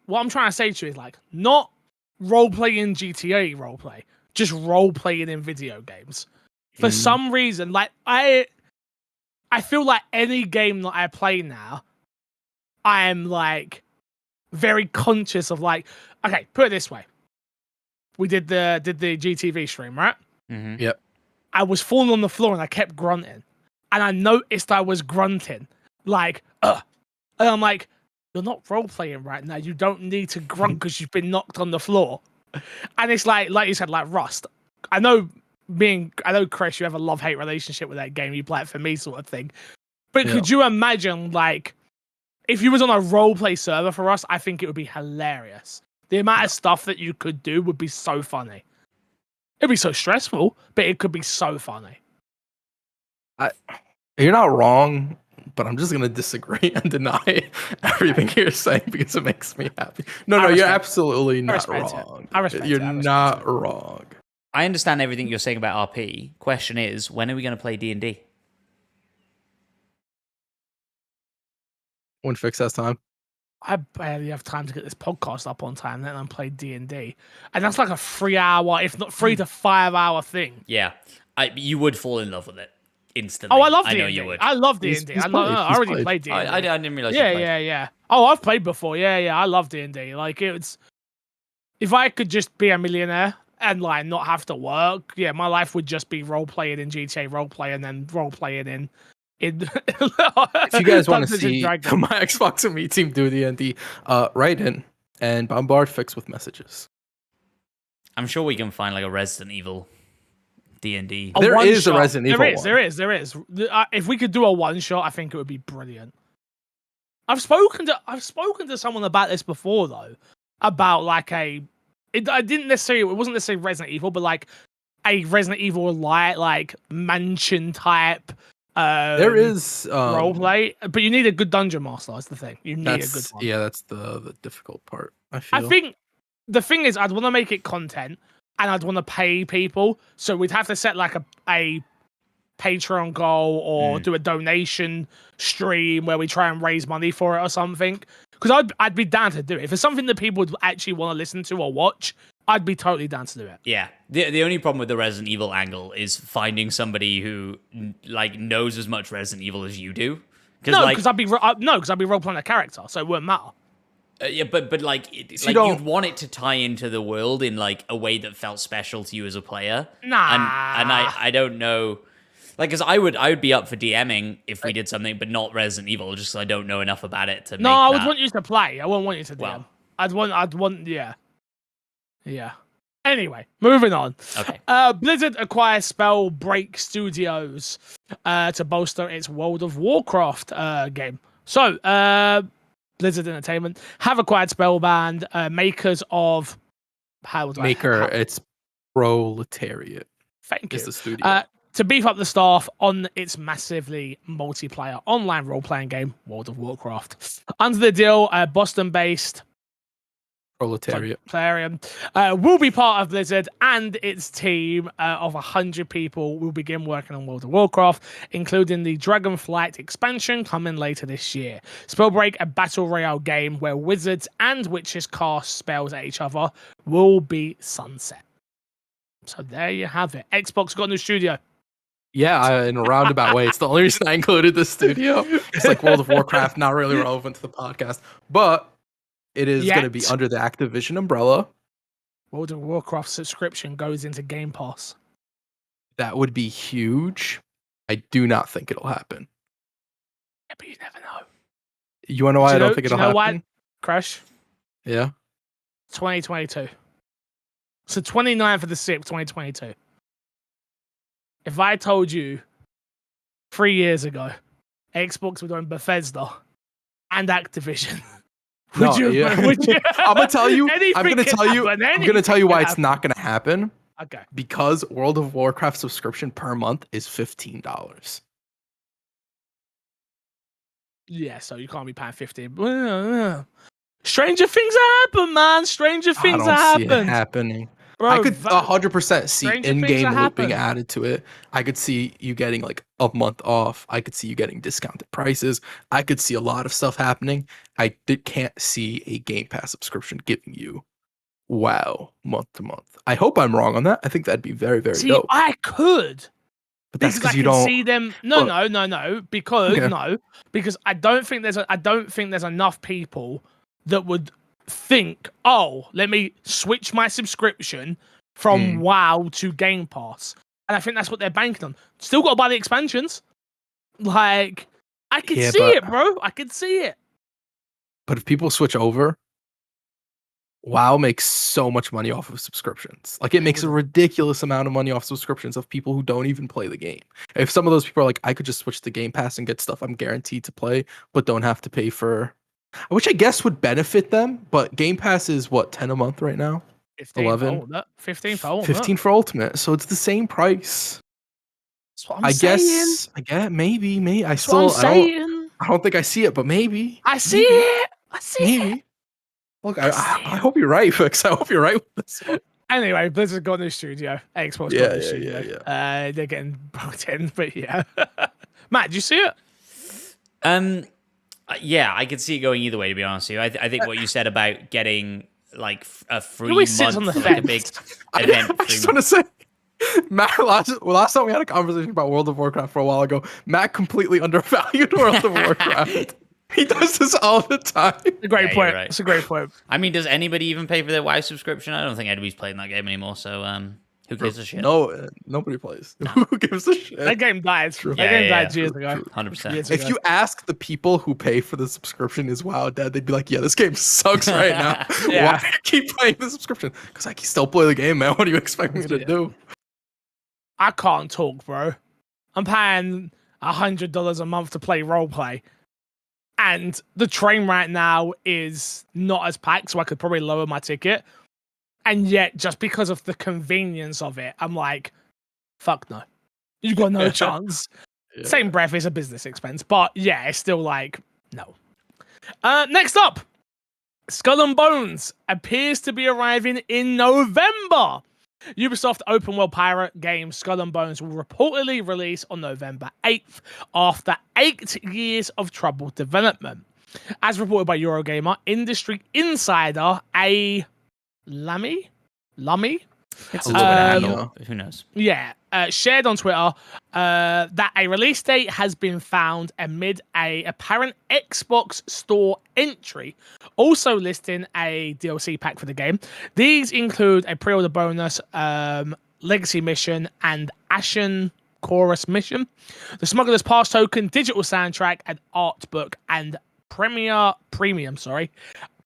What I'm trying to say to you is like, not role playing GTA role play, just role playing in video games. For some reason, like I feel like any game that I play now, I am like very conscious of like, okay, put it this way. We did the GTV stream, right? Mm-hmm. Yep. I was falling on the floor and I kept grunting, and I noticed I was grunting, like, and I'm like, you're not role playing right now. You don't need to grunt because you've been knocked on the floor. And it's like you said, like Rust. I know, Chris, you have a love-hate relationship with that game. You play it for me, sort of thing. But could you imagine, like, if you was on a roleplay server for us? I think it would be hilarious. The amount of stuff that you could do would be so funny. It'd be so stressful, but it could be so funny. You're not wrong, but I'm just gonna disagree and deny everything you're saying because it makes me happy. No, you're absolutely not wrong. You're not wrong. I understand everything you're saying about RP. Question is, when are we going to play D&D? When Fix has time. I barely have time to get this podcast up on time, then I'm playing D&D. And that's like a 3 hour, if not 3 to 5 hour thing. Yeah. You would fall in love with it instantly. Oh, I love D&D. I know you would. I love D&D. I already played D&D. I didn't realize you played. Yeah. Oh, I've played before. Yeah. I love D&D. Like, it's... If I could just be a millionaire and, like, not have to work, my life would just be role-playing in GTA roleplay and then role-playing in if you guys want to see my Xbox and me team do D&D, write in and bombard Fix with messages. I'm sure we can find like a Resident Evil D&D. There is a Resident Evil. There is. If we could do a one shot, I think it would be brilliant. I've spoken to someone about this before though, about like it wasn't necessarily Resident Evil, but like a Resident Evil light, like mansion type. There is roleplay, but you need a good dungeon master. That's the thing. You need a good one. Yeah, that's the difficult part. I think the thing is, I'd want to make it content, and I'd want to pay people. So we'd have to set like a Patreon goal or do a donation stream where we try and raise money for it or something. Because I'd be down to do it. If it's something that people would actually want to listen to or watch, I'd be totally down to do it. Yeah. The only problem with the Resident Evil angle is finding somebody who like knows as much Resident Evil as you do. No, because I'd be role playing a character, so it wouldn't matter. Yeah, but like, you'd want it to tie into the world in like a way that felt special to you as a player. Nah, and I don't know, like, because I would be up for DMing if we did something, but not Resident Evil, just because I don't know enough about it to. No, I would want you to play. I wouldn't want you to DM. Well, I'd want, yeah. Anyway, moving on. Okay. Blizzard acquires Spellbreak Studios to bolster its World of Warcraft game. So, Blizzard Entertainment have acquired Spellbound, makers of it's Proletariat. Thank you. Is the studio. To beef up the staff on its massively multiplayer online role-playing game, World of Warcraft. Under the deal, Boston-based Proletariat will be part of Blizzard, and its team of 100 people will begin working on World of Warcraft, including the Dragonflight expansion coming later this year. Spellbreak, a battle royale game where wizards and witches cast spells at each other, will be sunset. So there you have it. Xbox got a new studio. Yeah, in a roundabout way. It's the only reason I included this studio. It's like World of Warcraft, not really relevant to the podcast, but it is going to be under the Activision umbrella. World of Warcraft subscription goes into Game Pass. That would be huge. I do not think it'll happen. Yeah, but you never know. You want to know why I don't think it'll happen? Why? Crash? Yeah. 2022. So 29th of the 6th, 2022. If I told you 3 years ago, Xbox were doing Bethesda and Activision, would you? I'm gonna tell you. I'm gonna tell you why it's not gonna happen. Okay. Because World of Warcraft subscription per month is $15. Yeah, so you can't be paying 15. Stranger things happen, man. Stranger things see it happening. Bro, I could 100% see in-game loot being happen. added to it. I could see you getting like a month off. I could see you getting discounted prices. I could see a lot of stuff happening. I can't see a Game Pass subscription giving you month to month. I hope I'm wrong on that. I think that'd be very, very dope. I could. But that's because you don't see them. No. Because I don't think there's enough people that would think, oh, let me switch my subscription from WoW to Game Pass. And I think that's what they're banking on. Still got to buy the expansions. Like, I could see it, bro. I could see it. But if people switch over, WoW makes so much money off of subscriptions. Like, it makes a ridiculous amount of money off subscriptions of people who don't even play the game. If some of those people are like, I could just switch to Game Pass and get stuff I'm guaranteed to play, but don't have to pay for... Which I guess would benefit them, but Game Pass is what, 10 a month right now? 11? 15 for Ultimate. 15 for Ultimate, so it's the same price. That's what I'm saying. I guess maybe. I don't think I see it, but maybe. I see it. Look, I hope you're right, Fix. I hope you're right with this one. Anyway, Blizzard got a new studio. Xbox got a new studio. Yeah. They're getting brought in, but yeah. Matt, did you see it? Yeah, I could see it going either way, to be honest with you. I think what you said about getting like a free month, on the like a big event. I just want to say, Matt, last time we had a conversation about World of Warcraft for a while ago, Matt completely undervalued World of Warcraft. He does this all the time. It's a great point. Right. It's a great point. I mean, does anybody even pay for their WoW subscription? I don't think anybody's playing that game anymore, so who gives a shit? No, nobody plays. Who gives a shit? That game died. That game died years ago. 100%. If you ask the people who pay for the subscription, is WoW dead? They'd be like, yeah, this game sucks right now. Why do you keep playing the subscription? Because I can still play the game, man. What do you expect me to do? I can't talk, bro. I'm paying $100 a month to play roleplay. And the train right now is not as packed, so I could probably lower my ticket. And yet, just because of the convenience of it, I'm like, fuck no. You got no chance. Yeah. Same breath, it's a business expense. But yeah, it's still like, no. Next up, Skull and Bones appears to be arriving in November. Ubisoft open world pirate game Skull and Bones will reportedly release on November 8th after 8 years of troubled development. As reported by Eurogamer, industry insider Lummy? It's a Twitter handle. no. Who knows? Yeah, shared on Twitter that a release date has been found amid a apparent Xbox Store entry, also listing a DLC pack for the game. These include a pre-order bonus, legacy mission, and Ashen Chorus mission, the Smuggler's Pass token, digital soundtrack, and art book, and premium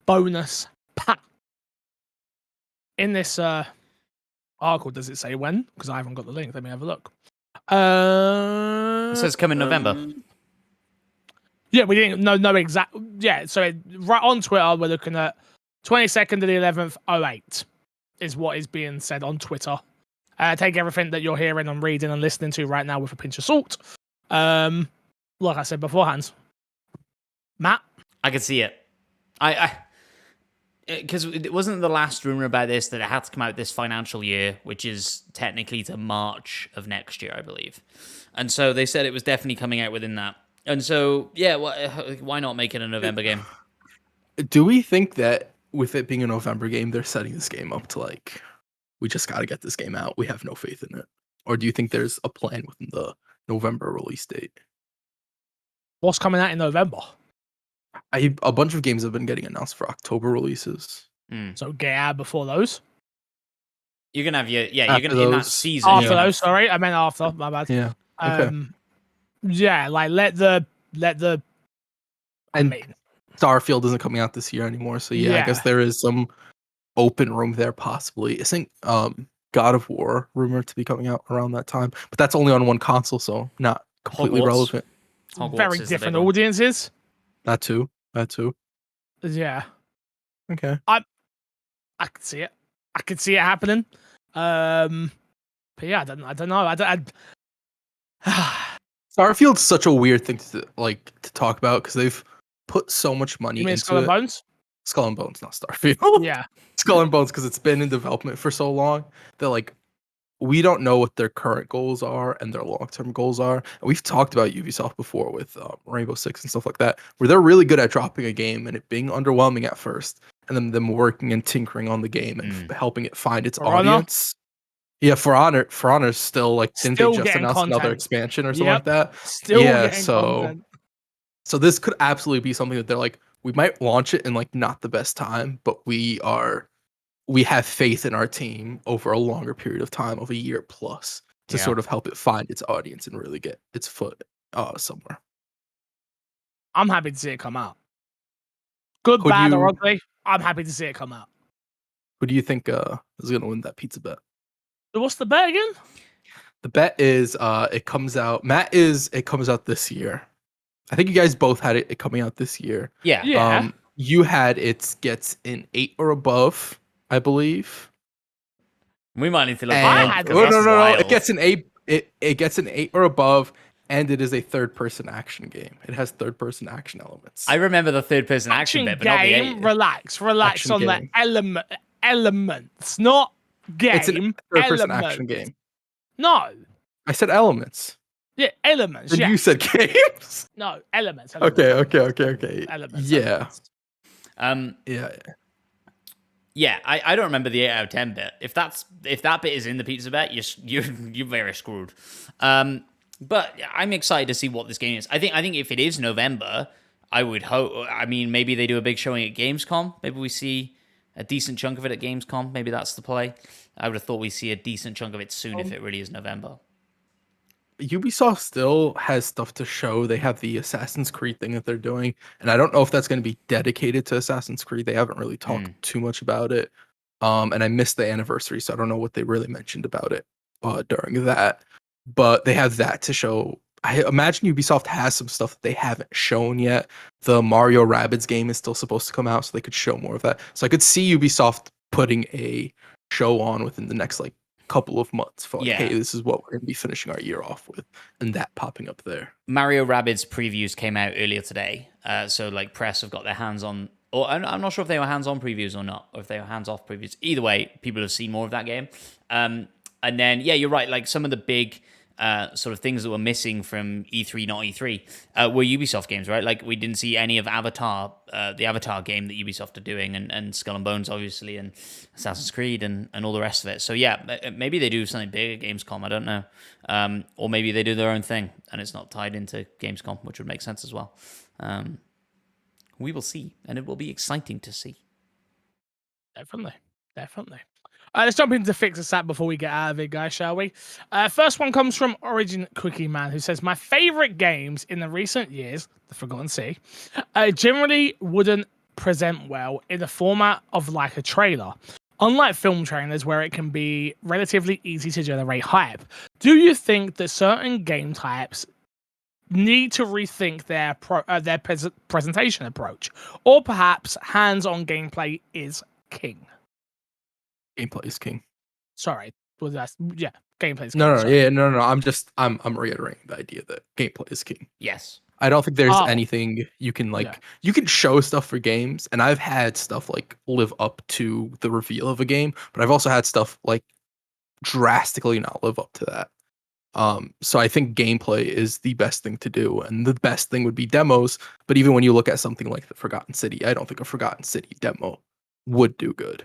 bonus pack. In this article, does it say when? Because I haven't got the link. Let me have a look. It says come in November. Yeah, we didn't know exact. Yeah, so right on Twitter, we're looking at 22nd of the 11th, 08 is what is being said on Twitter. Take everything that you're hearing and reading and listening to right now with a pinch of salt. Like I said beforehand, Matt? I could see it. Because it wasn't the last rumor about this that it had to come out this financial year, which is technically to March of next year, I believe. And so they said it was definitely coming out within that. And so, yeah, why not make it a November game? Do we think that with it being a November game, they're setting this game up to like, we just got to get this game out. We have no faith in it. Or do you think there's a plan within the November release date? What's coming out in November? A bunch of games have been getting announced for October releases. So get out before those. You're gonna have you're After gonna in that those. season. After those, sorry, I meant after. My bad. Yeah. Okay. Yeah, like let the. And Starfield isn't coming out this year anymore, so yeah, I guess there is some open room there possibly. I think God of War rumored to be coming out around that time, but that's only on one console, so not completely Hogwarts. relevant. Hogwarts very is the different big one. audiences. That too. Yeah, Okay. I could see it. I could see it happening. But yeah, I don't know. Starfield's such a weird thing to talk about because they've put so much money You mean into Skull and it. Bones? Skull and Bones, not Starfield. Yeah. Skull and Bones, because it's been in development for so long that like we don't know what their current goals are and their long-term goals are. And we've talked about Ubisoft before with Rainbow Six and stuff like that, where they're really good at dropping a game and it being underwhelming at first, and then them working and tinkering on the game and helping it find its audience. Yeah, For Honor's still like didn't Still they just getting announce another content. expansion or something like that? Still Yeah, getting so content. so this could absolutely be something that they're like, we might launch it in like not the best time, but we have faith in our team over a longer period of time, of a year plus, to sort of help it find its audience and really get its foot somewhere. I'm happy to see it come out. Good, Could bad, or you- ugly. I'm happy to see it come out. Who do you think is gonna win that pizza bet? So what's the bet again? The bet is it comes out. It comes out this year. I think you guys both had it coming out this year. Yeah. Yeah. You had it gets an 8 or above, I believe. We might need to look And, at no. It gets an 8. It gets an 8 or above, and it is a third-person action game. It has third-person action elements. I remember the third-person action bit, but not the game. 8. Relax Action on game. the elements, not game. It's a third-person elements. action game. No. I said elements. Yeah, elements. And Yeah. you said games. No, elements. Okay. Elements. Yeah. Um. Yeah. Yeah, I don't remember the 8 out of 10 bit. If that bit is in the pizza bet, you're very screwed. But I'm excited to see what this game is. I think if it is November, I would hope. I mean, maybe they do a big showing at Gamescom. Maybe we see a decent chunk of it at Gamescom. Maybe that's the play. I would have thought we'd see a decent chunk of it soon if it really is November. Ubisoft still has stuff to show. They have the Assassin's Creed thing that they're doing, and I don't know if that's going to be dedicated to Assassin's Creed. They haven't really talked too much about it. And I missed the anniversary, so I don't know what they really mentioned about it during that. But they have that to show. I imagine Ubisoft has some stuff that they haven't shown yet. The Mario Rabbids game is still supposed to come out, so they could show more of that. So I could see Ubisoft putting a show on within the next couple of months for hey, this is what we're going to be finishing our year off with, and that popping up there. Mario Rabbids previews came out earlier today, so press have got their hands on or I'm not sure if they were hands-on previews or not, or if they were hands-off previews. Either way, people have seen more of that game. And then, yeah, you're right. Like some of the big sort of things that were missing from E3, not E3, were Ubisoft games, right? Like we didn't see any of Avatar, the Avatar game that Ubisoft are doing, and Skull and Bones, obviously, and Assassin's Creed, and all the rest of it. So yeah, maybe they do something big at Gamescom. I don't know, or maybe they do their own thing, and it's not tied into Gamescom, which would make sense as well. We will see, and it will be exciting to see. Definitely. Let's jump into Fix a Sat before we get out of it, guys, shall we? First one comes from Origin Quickie Man, who says, my favorite games in the recent years, The Forgotten Sea, generally wouldn't present well in the format of like a trailer. Unlike film trailers where it can be relatively easy to generate hype, do you think that certain game types need to rethink their presentation approach? Or perhaps hands-on gameplay is king? Gameplay is king. Sorry, was that? Yeah, gameplay is king. No. I'm reiterating the idea that gameplay is king. Yes. I don't think there's anything you can you can show stuff for games, and I've had stuff like live up to the reveal of a game, but I've also had stuff like drastically not live up to that. So I think gameplay is the best thing to do, and the best thing would be demos. But even when you look at something like the Forgotten City, I don't think a Forgotten City demo would do good.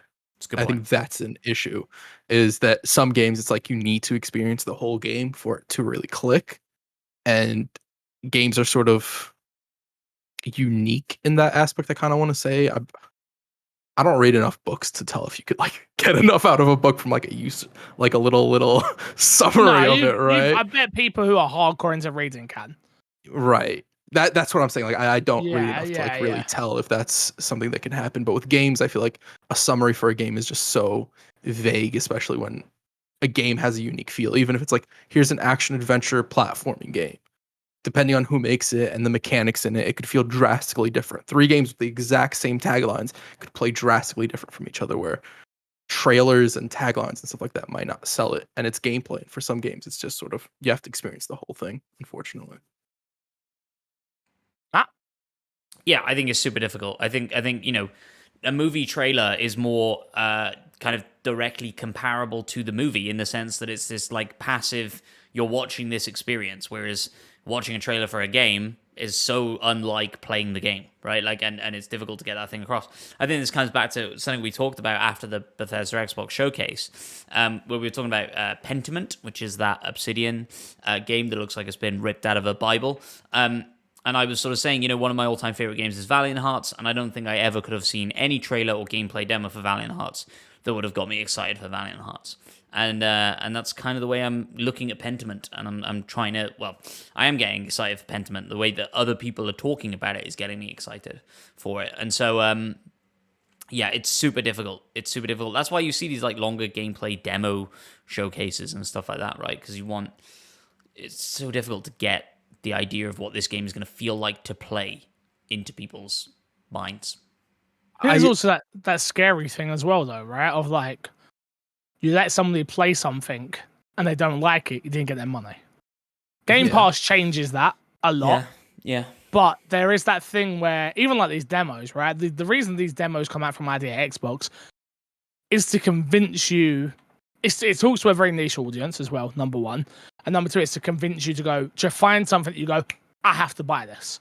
I think that's an issue, is that some games it's like you need to experience the whole game for it to really click, and games are sort of unique in that aspect. I kind of want to say I don't read enough books to tell if you could like get enough out of a book from like a little summary of it, right? I bet people who are hardcore into reading can. Right. That's what I'm saying. Like I don't read enough to like really tell if that's something that can happen. But with games, I feel like a summary for a game is just so vague, especially when a game has a unique feel. Even if it's like, here's an action adventure platforming game. Depending on who makes it and the mechanics in it, it could feel drastically different. 3 games with the exact same taglines could play drastically different from each other, where trailers and taglines and stuff like that might not sell it. And it's gameplay. For some games, it's just sort of, you have to experience the whole thing, unfortunately. Yeah, I think it's super difficult. I think a movie trailer is more kind of directly comparable to the movie in the sense that it's this like passive, you're watching this experience, whereas watching a trailer for a game is so unlike playing the game, right? Like, and it's difficult to get that thing across. I think this comes back to something we talked about after the Bethesda Xbox showcase, where we were talking about Pentiment, which is that Obsidian game that looks like it's been ripped out of a Bible. And I was sort of saying, one of my all-time favorite games is Valiant Hearts, and I don't think I ever could have seen any trailer or gameplay demo for Valiant Hearts that would have got me excited for Valiant Hearts. And that's kind of the way I'm looking at Pentiment, and I'm trying to, I am getting excited for Pentiment. The way that other people are talking about it is getting me excited for it. And so, yeah, it's super difficult. That's why you see these like longer gameplay demo showcases and stuff like that, right? Because it's so difficult to get the idea of what this game is going to feel like to play into people's minds. There's also that scary thing as well, though, right? Of like, you let somebody play something and they don't like it, you didn't get their money. Game Pass changes that a lot. Yeah. But there is that thing where, even like these demos, right? The reason these demos come out from ID at Xbox is to convince you. It's also a very niche audience as well, number one. And number two, it's to convince you to find something that you go, I have to buy this.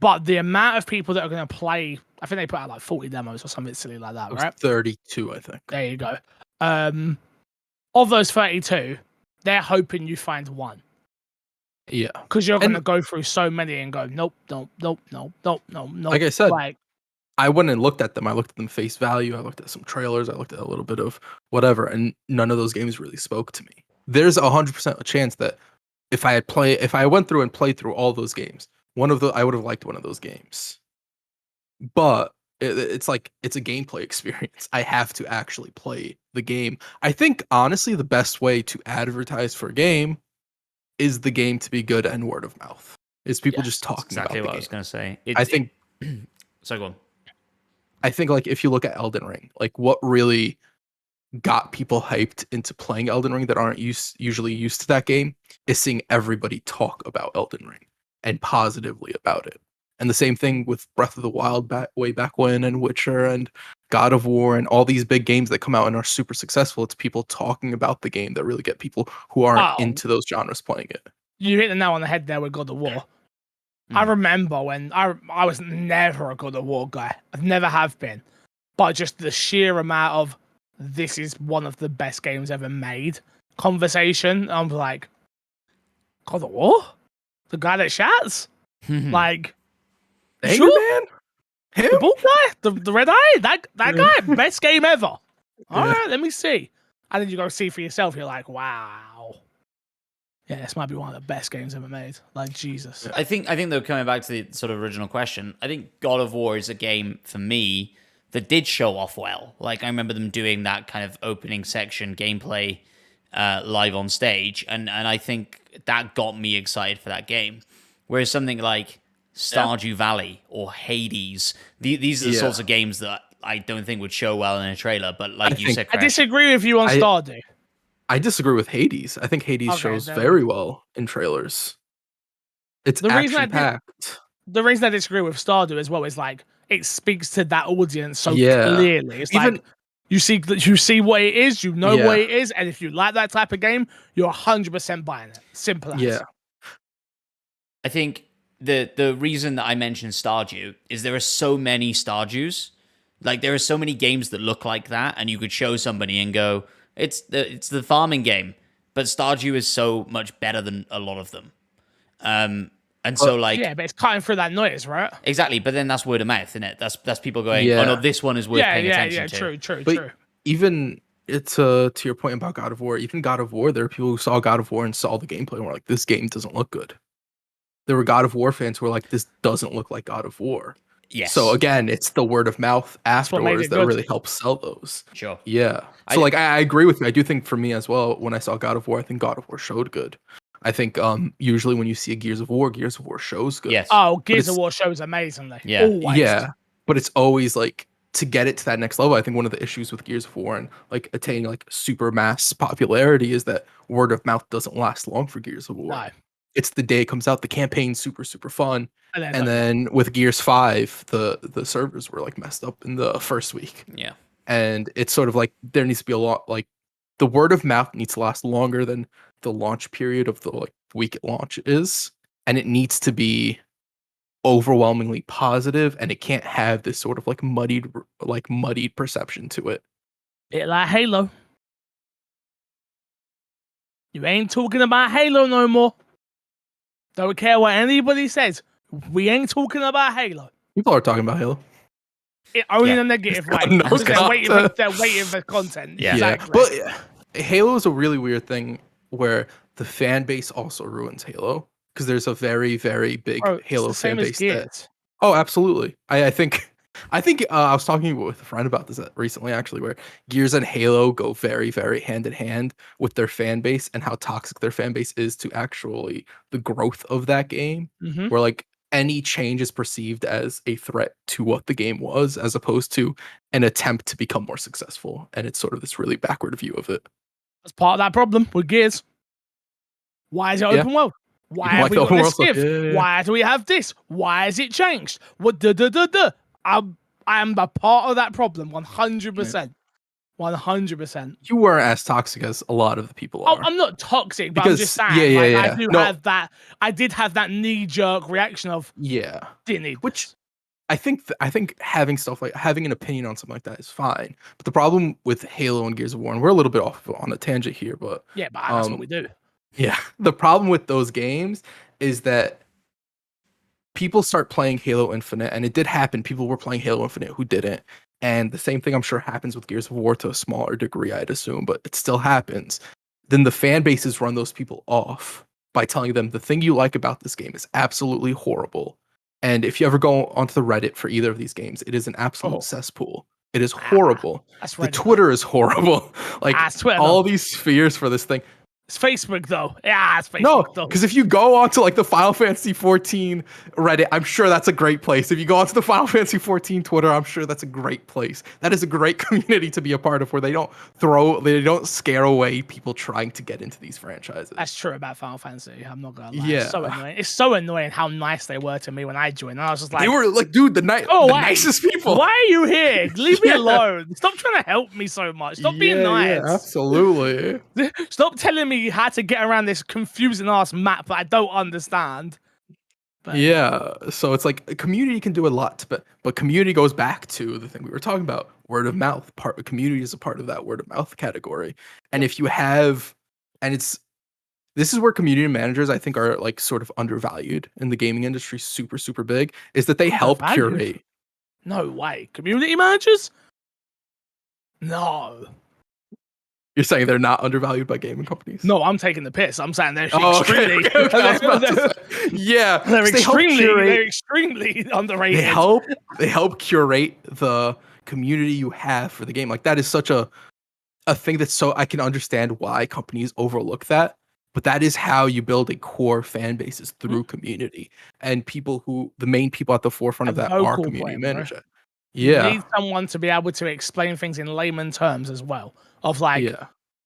But the amount of people that are going to play, I think they put out like 40 demos or something silly like that, right? 32, I think. There you go. Of those 32, they're hoping you find one. Yeah. Because you're going to go through so many and go, nope. Like I said, I went and looked at them. I looked at them face value. I looked at some trailers. I looked at a little bit of whatever, and none of those games really spoke to me. There's 100% a chance that if I went through and played through all those games, I would have liked one of those games. But it's like, it's a gameplay experience. I have to actually play the game. I think honestly, the best way to advertise for a game is the game to be good and word of mouth. Is people just talking about the game. Exactly what I was going to say. I think. So go on. I think like if you look at Elden Ring, like what really got people hyped into playing Elden Ring that aren't usually used to that game is seeing everybody talk about Elden Ring and positively about it. And the same thing with Breath of the Wild way back when, and Witcher and God of War and all these big games that come out and are super successful. It's people talking about the game that really get people who aren't into those genres playing it. You hit the nail on the head there with God of War. I remember when I was never a God of War guy. I've never have been. But just the sheer amount of this is one of the best games ever made conversation, I'm like, God of War? The guy that shouts? Like, Angry sure? Man? Him? The bald guy? The red eye? That guy? Best game ever. All right, let me see. And then you go see for yourself, you're like, wow. Yeah, this might be one of the best games ever made. Like, Jesus. I think though, coming back to the sort of original question, I think God of War is a game for me that did show off well. Like, I remember them doing that kind of opening section gameplay live on stage, and I think that got me excited for that game. Whereas something like Stardew Valley or Hades, these are the sorts of games that I don't think would show well in a trailer. But like you said, I disagree with you on Stardew. I disagree with Hades. I think Hades shows very well in trailers. It's action-packed. The reason I disagree with Stardew as well is like it speaks to that audience so clearly. It's like you see what it is, you know what it is, and if you like that type of game, you're 100% buying it. Simple as. Yeah. I think the reason that I mentioned Stardew is there are so many Stardews. Like, there are so many games that look like that, and you could show somebody and go, it's the farming game, but Stardew is so much better than a lot of them. And so, like... Yeah, but it's cutting through that noise, right? Exactly, but then that's word of mouth, isn't it? That's people going, oh no, this one is worth paying attention to. True. Even, it's to your point about God of War, even God of War, there are people who saw God of War and saw the gameplay and were like, this game doesn't look good. There were God of War fans who were like, this doesn't look like God of War. Yes. So again, it's the word of mouth afterwards that really helps sell those. Sure. Yeah. So I agree with you. I do think for me as well, when I saw God of War, I think God of War showed good. I think usually when you see a Gears of War shows good. Yes. Oh, Gears of War shows amazingly. Yeah. Always. Yeah. But it's always like, to get it to that next level, I think one of the issues with Gears of War and like attaining like super mass popularity is that word of mouth doesn't last long for Gears of War. No. It's the day it comes out, the campaign's super fun. And then with Gears 5, the servers were like messed up in the first week. Yeah. And it's sort of like there needs to be a lot, like the word of mouth needs to last longer than the launch period of the like week it launch is. And it needs to be overwhelmingly positive, and it can't have this sort of like muddied perception to it. Bit like Halo. You ain't talking about Halo no more. Don't care what anybody says. We ain't talking about Halo. People are talking about Halo. Only in a negative way. They're waiting for content. Yeah. Exactly. But Halo is a really weird thing where the fan base also ruins Halo, because there's a very, very big Halo fan base. Oh, absolutely. I think I was talking with a friend about this recently, actually, where Gears and Halo go very, very hand in hand with their fan base and how toxic their fan base is to actually the growth of that game. Mm-hmm. Where like any change is perceived as a threat to what the game was, as opposed to an attempt to become more successful. And it's sort of this really backward view of it. That's part of that problem with Gears. Why is it open world? Why have we got this skiff? Why do we have this? Why has it changed? What? I am a part of that problem, 100%. 100%. You weren't as toxic as a lot of the people are. I'm not toxic, but I'm just saying. I did have that knee-jerk reaction of didn't need which this. I think having stuff like having an opinion on something like that is fine. But the problem with Halo and Gears of War, and we're a little bit off on a tangent here, but but that's what we do. Yeah, the problem with those games is that people start playing Halo Infinite, and it did happen. People were playing Halo Infinite who didn't. And the same thing I'm sure happens with Gears of War to a smaller degree, I'd assume, but it still happens. Then the fan bases run those people off by telling them the thing you like about this game is absolutely horrible. And if you ever go onto the Reddit for either of these games, it is an absolute cesspool. It is horrible. The Twitter is horrible. Like all these spheres for this thing. It's Facebook though. Yeah, it's No, Facebook though. because if you go onto like the Final Fantasy 14 Reddit, I'm sure that's a great place. If you go onto the Final Fantasy 14 Twitter, I'm sure that's a great place. That is a great community to be a part of, where they don't scare away people trying to get into these franchises. That's true about Final Fantasy. I'm not gonna lie. Yeah. It's so annoying. It's so annoying how nice they were to me when I joined. And I was just like, They were like, dude, the nicest people. Why are you here? Leave me alone. Stop trying to help me so much. Stop being nice. Yeah, absolutely. Stop telling me how to get around this confusing ass map that I don't understand. But, yeah, so it's like a community can do a lot, but community goes back to the thing we were talking about, word of mouth. Community is a part of that word of mouth category. And if you have, and this is where community managers, I think, are like sort of undervalued in the gaming industry, super, super big, is that they help curate. No way. Community managers? No. You're saying they're not undervalued by gaming companies? No, I'm taking the piss. I'm saying they're extremely. Yeah, they're extremely underrated. They help curate the community you have for the game. Like that is such a thing that's so, I can understand why companies overlook that. But that is how you build a core fan base, is through community, and the main people at the forefront of that are community managers. Yeah, you need someone to be able to explain things in layman terms as well. Of like,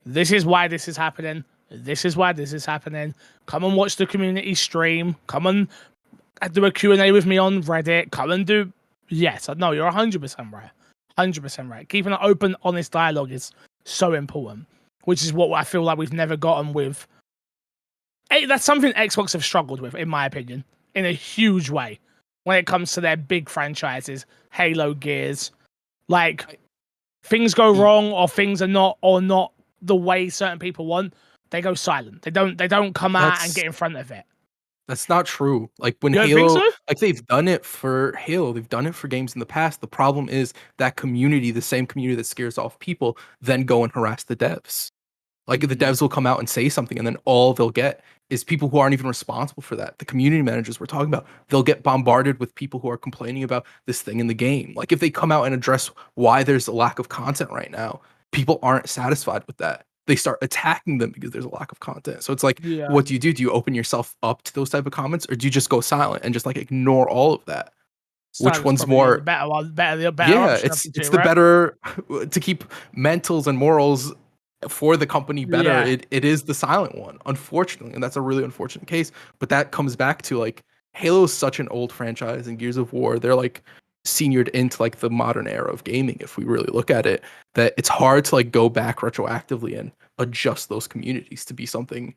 this is why this is happening. This is why this is happening. Come and watch the community stream. Come and do a Q&A with me on Reddit. Come and do. Yes, no, you're 100% right. 100% right. Keeping an open, honest dialogue is so important, which is what I feel like we've never gotten with. That's something Xbox have struggled with, in my opinion, in a huge way when it comes to their big franchises, Halo, Gears. Like, things go wrong, or things are not the way certain people want, they go silent. They don't come out and get in front of it. That's not true. Like when Halo, like they've done it for Halo, they've done it for games in the past. The problem is that community, the same community that scares off people, then go and harass the devs. Like the devs will come out and say something, and then all they'll get is people who aren't even responsible for that. The community managers we're talking about, they'll get bombarded with people who are complaining about this thing in the game. Like if they come out and address why there's a lack of content right now, people aren't satisfied with that. They start attacking them because there's a lack of content. So it's like, what do you do? Do you open yourself up to those type of comments, or do you just go silent and just like ignore all of that? Which one's more better? Yeah, it's the better to keep mentals and morals for the company better. It is the silent one, unfortunately, and that's a really unfortunate case. But that comes back to like Halo is such an old franchise, and Gears of War, they're like seniored into like the modern era of gaming, if we really look at it, that it's hard to like go back retroactively and adjust those communities to be something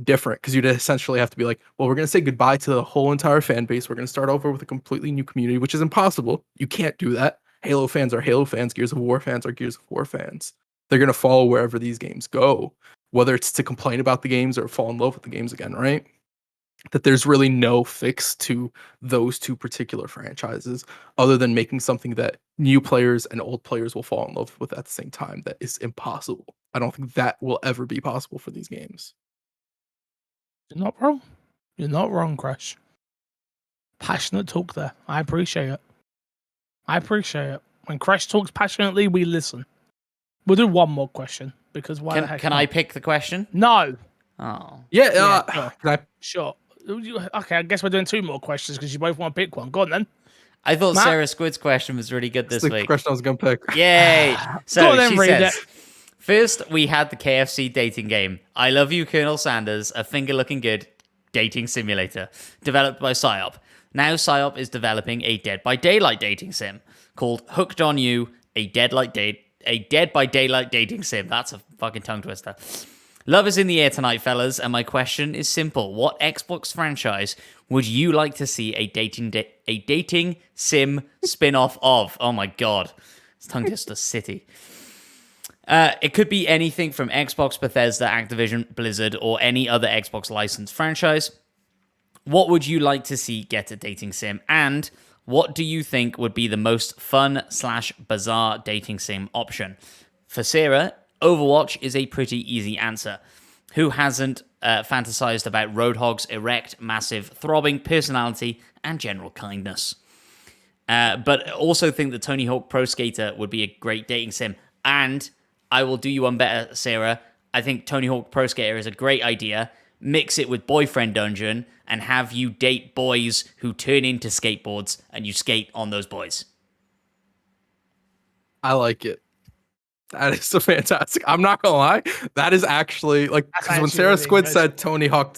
different, because you'd essentially have to be like, well, we're going to say goodbye to the whole entire fan base, we're going to start over with a completely new community, which is impossible. You can't do that. Halo fans are Halo fans, Gears of War fans are Gears of War fans. They're going to follow wherever these games go, whether it's to complain about the games or fall in love with the games again, right? That there's really no fix to those two particular franchises other than making something that new players and old players will fall in love with at the same time. That is impossible. I don't think that will ever be possible for these games. You're not wrong. You're not wrong, Crash. Passionate talk there. I appreciate it. When Crash talks passionately, we listen. We'll do one more question, because why the heck can not? I pick the question? No. Oh. Yeah. Sure. Okay, I guess we're doing two more questions because you both want to pick one. Go on then. I thought Sarah Squid's question was really good this week. The question I was going to pick. Yay! So Go on then, she read says, it. First, we had the KFC dating game. I Love You, Colonel Sanders, a finger-looking good dating simulator developed by PsyOp. Now PsyOp is developing a Dead by Daylight dating sim called Hooked on You, a Dead by Daylight dating sim. That's a fucking tongue twister. Love is in the air tonight, fellas, and my question is simple. What Xbox franchise would you like to see a dating sim spin-off of? Oh my god. It's tongue twister city. It could be anything from Xbox, Bethesda, Activision, Blizzard, or any other Xbox licensed franchise. What would you like to see get a dating sim? And what do you think would be the most fun/bizarre dating sim option? For Sarah, Overwatch is a pretty easy answer. Who hasn't fantasized about Roadhog's erect, massive, throbbing personality and general kindness? But also think that Tony Hawk Pro Skater would be a great dating sim. And I will do you one better, Sarah. I think Tony Hawk Pro Skater is a great idea. Mix it with Boyfriend Dungeon and have you date boys who turn into skateboards and you skate on those boys. I like it. That is a fantastic. I'm not gonna lie. That is actually like, because when Sarah really Squid good. said Tony Hawk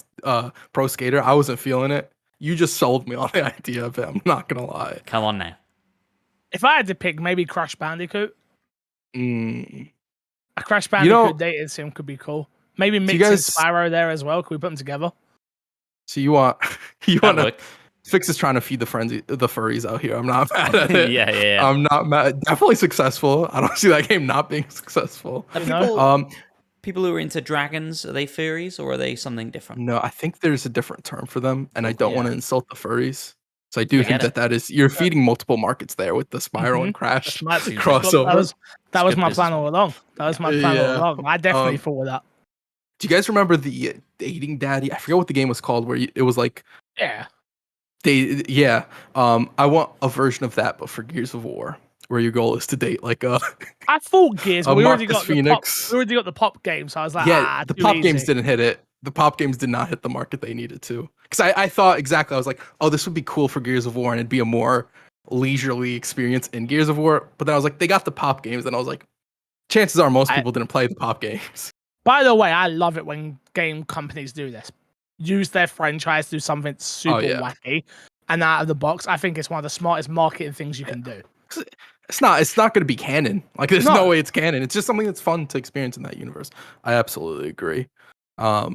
Pro Skater, I wasn't feeling it. You just sold me on the idea of it. I'm not gonna lie. Come on now. If I had to pick, maybe Crash Bandicoot. Mm. A Crash Bandicoot dating sim could be cool. Maybe mix in Spyro there as well. Could we put them together? So you want to Fix is trying to feed the furries out here. I'm not mad at it. Yeah. I'm not mad. Definitely successful. I don't see that game not being successful. People who are into dragons, are they furries or are they something different? No, I think there's a different term for them, and I don't want to insult the furries. So I do think that is you're feeding multiple markets there with the Spyro and Crash crossover. That was my plan all along. I definitely thought of that. Do you guys remember the Dating Daddy? I forget what the game was called, where it was like I want a version of that, but for Gears of War, where your goal is to date like a. I thought Gears, but we already got Phoenix. we already got the pop game, so I was like, the pop games didn't hit it. The pop games did not hit the market they needed to. Because I thought exactly, I was like, oh, this would be cool for Gears of War, and it'd be a more leisurely experience in Gears of War. But then I was like, they got the pop games, and I was like, chances are most people didn't play the pop games. By the way, I love it when game companies do this. Use their franchise to do something super wacky and out of the box. I think it's one of the smartest marketing things you can do. It's not going to be canon. Like, there's no way it's canon. It's just something that's fun to experience in that universe. I absolutely agree. I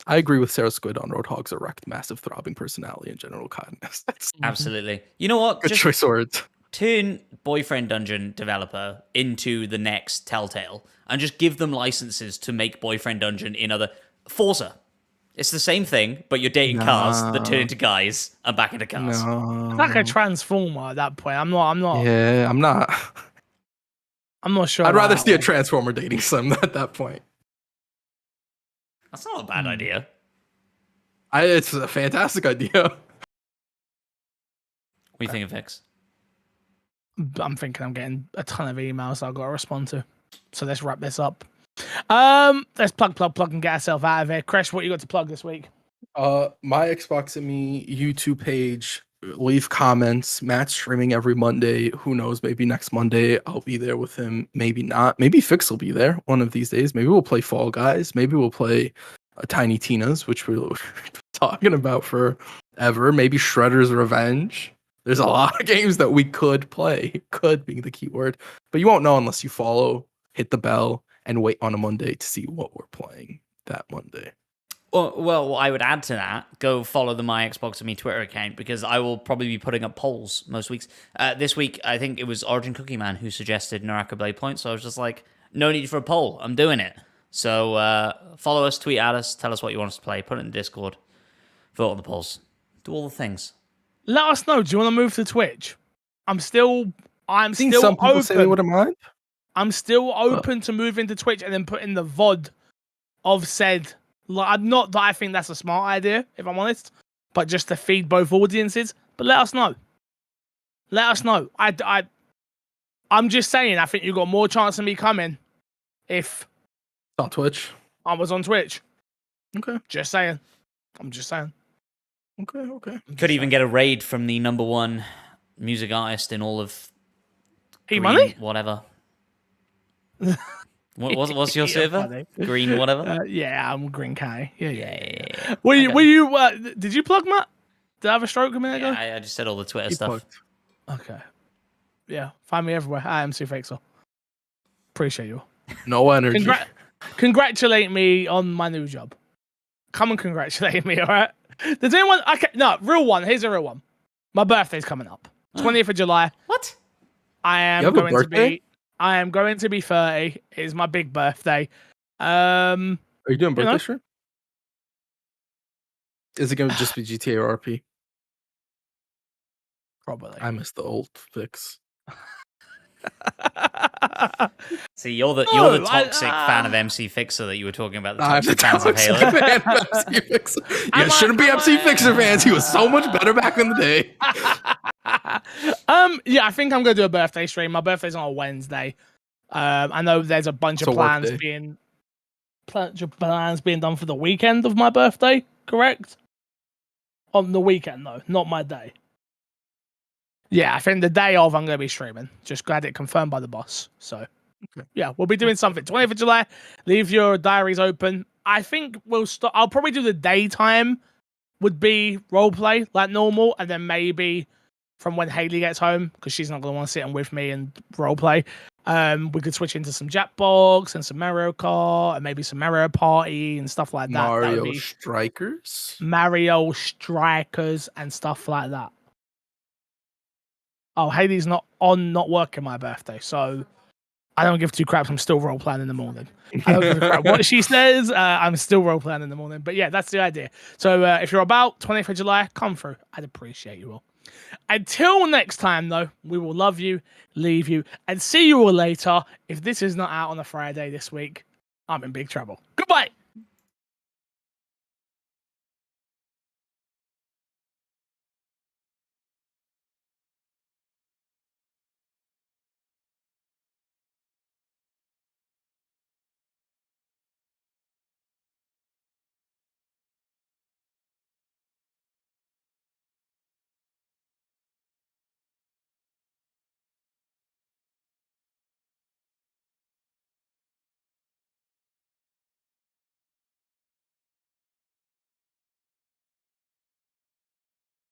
agree with Sarah Squid on Roadhog's erect, massive, throbbing personality and general kindness. Absolutely. You know what? Good choice words. Turn Boyfriend Dungeon developer into the next Telltale and just give them licenses to make Boyfriend Dungeon in other Forza. It's the same thing, but you're dating cars that turn into guys and back into cars. It's like a transformer at that point. I'm not. Yeah, I'm not. I'm not sure. I'd rather see a transformer dating sim at that point. That's not a bad idea. It's a fantastic idea. What do you think of Vix? I'm thinking I'm getting a ton of emails I've got to respond to. So let's wrap this up. Let's plug and get ourselves out of here. Crash, what you got to plug this week? My Xbox and Me YouTube page. Leave comments. Matt's streaming every Monday. Who knows? Maybe next Monday I'll be there with him. Maybe not. Maybe Fix will be there one of these days. Maybe we'll play Fall Guys. Maybe we'll play Tiny Tina's, which we were talking about forever. Maybe Shredder's Revenge. There's a lot of games that we could play. Could being the key word. But you won't know unless you follow, hit the bell, and wait on a Monday to see what we're playing that Monday. Well, I would add to that, go follow the My Xbox and Me Twitter account, because I will probably be putting up polls most weeks. This week, I think it was Origin Cookie Man who suggested Naraka Blade Point, so I was just like, no need for a poll. I'm doing it. So follow us, tweet at us, tell us what you want us to play, put it in Discord, vote on the polls, do all the things. Let us know. Do you want to move to Twitch? I'm still some people open. Say they wouldn't mind. I'm still open to moving to Twitch and then putting the VOD of said. Like, not that I think that's a smart idea, if I'm honest, but just to feed both audiences. But let us know. Let us know. I'm just saying. I think you got more chance of me coming if on Twitch. I was on Twitch. Okay. Just saying. I'm just saying. Okay. Could even get a raid from the #1 music artist in all of Money? Whatever. What's your server? Funny. Green whatever? Yeah, I'm Green Kai. Yeah. Were you did you plug, Matt? Did I have a stroke a minute ago? Yeah, I just said all the Twitter stuff. Plugged. Okay. Yeah, find me everywhere. I am Fixer. Appreciate you. No energy. Congratulate me on my new job. Come and congratulate me, all right? Does anyone... Okay, no, real one. Here's a real one. My birthday's coming up. 20th of July. What? I am going to be 30. It is my big birthday. Are you doing birthday stream? Is it going to just be GTA or RP? Probably. I miss the old Fix. See, you're the toxic fan of MC Fixer that you were talking about. The toxic fans of Halo. Fan of MC Fixer. You shouldn't be MC Fixer fans. He was so much better back in the day. Yeah, I think I'm gonna do a birthday stream. My birthday's on a Wednesday. I know there's a bunch It's of a work plans day. being done for the weekend of my birthday. Correct? On the weekend though, not my day. Yeah, I think the day of I'm going to be streaming. Just glad it confirmed by the boss. So, yeah, we'll be doing something. 20th of July, leave your diaries open. I think we'll start. I'll probably do the daytime would be roleplay like normal. And then maybe from when Haley gets home, because she's not going to want to sit in with me and roleplay, we could switch into some Jackbox and some Mario Kart and maybe some Mario Party and stuff like that. That would Mario be Strikers. Mario Strikers and stuff like that. Oh, Haley's not working my birthday, so I don't give two craps. I'm still role playing in the morning. I don't give a crap what she says. I'm still role playing in the morning. But yeah, that's the idea. So if you're about 20th of July, come through. I'd appreciate you all. Until next time, though, we will love you, leave you, and see you all later. If this is not out on a Friday this week, I'm in big trouble. Goodbye.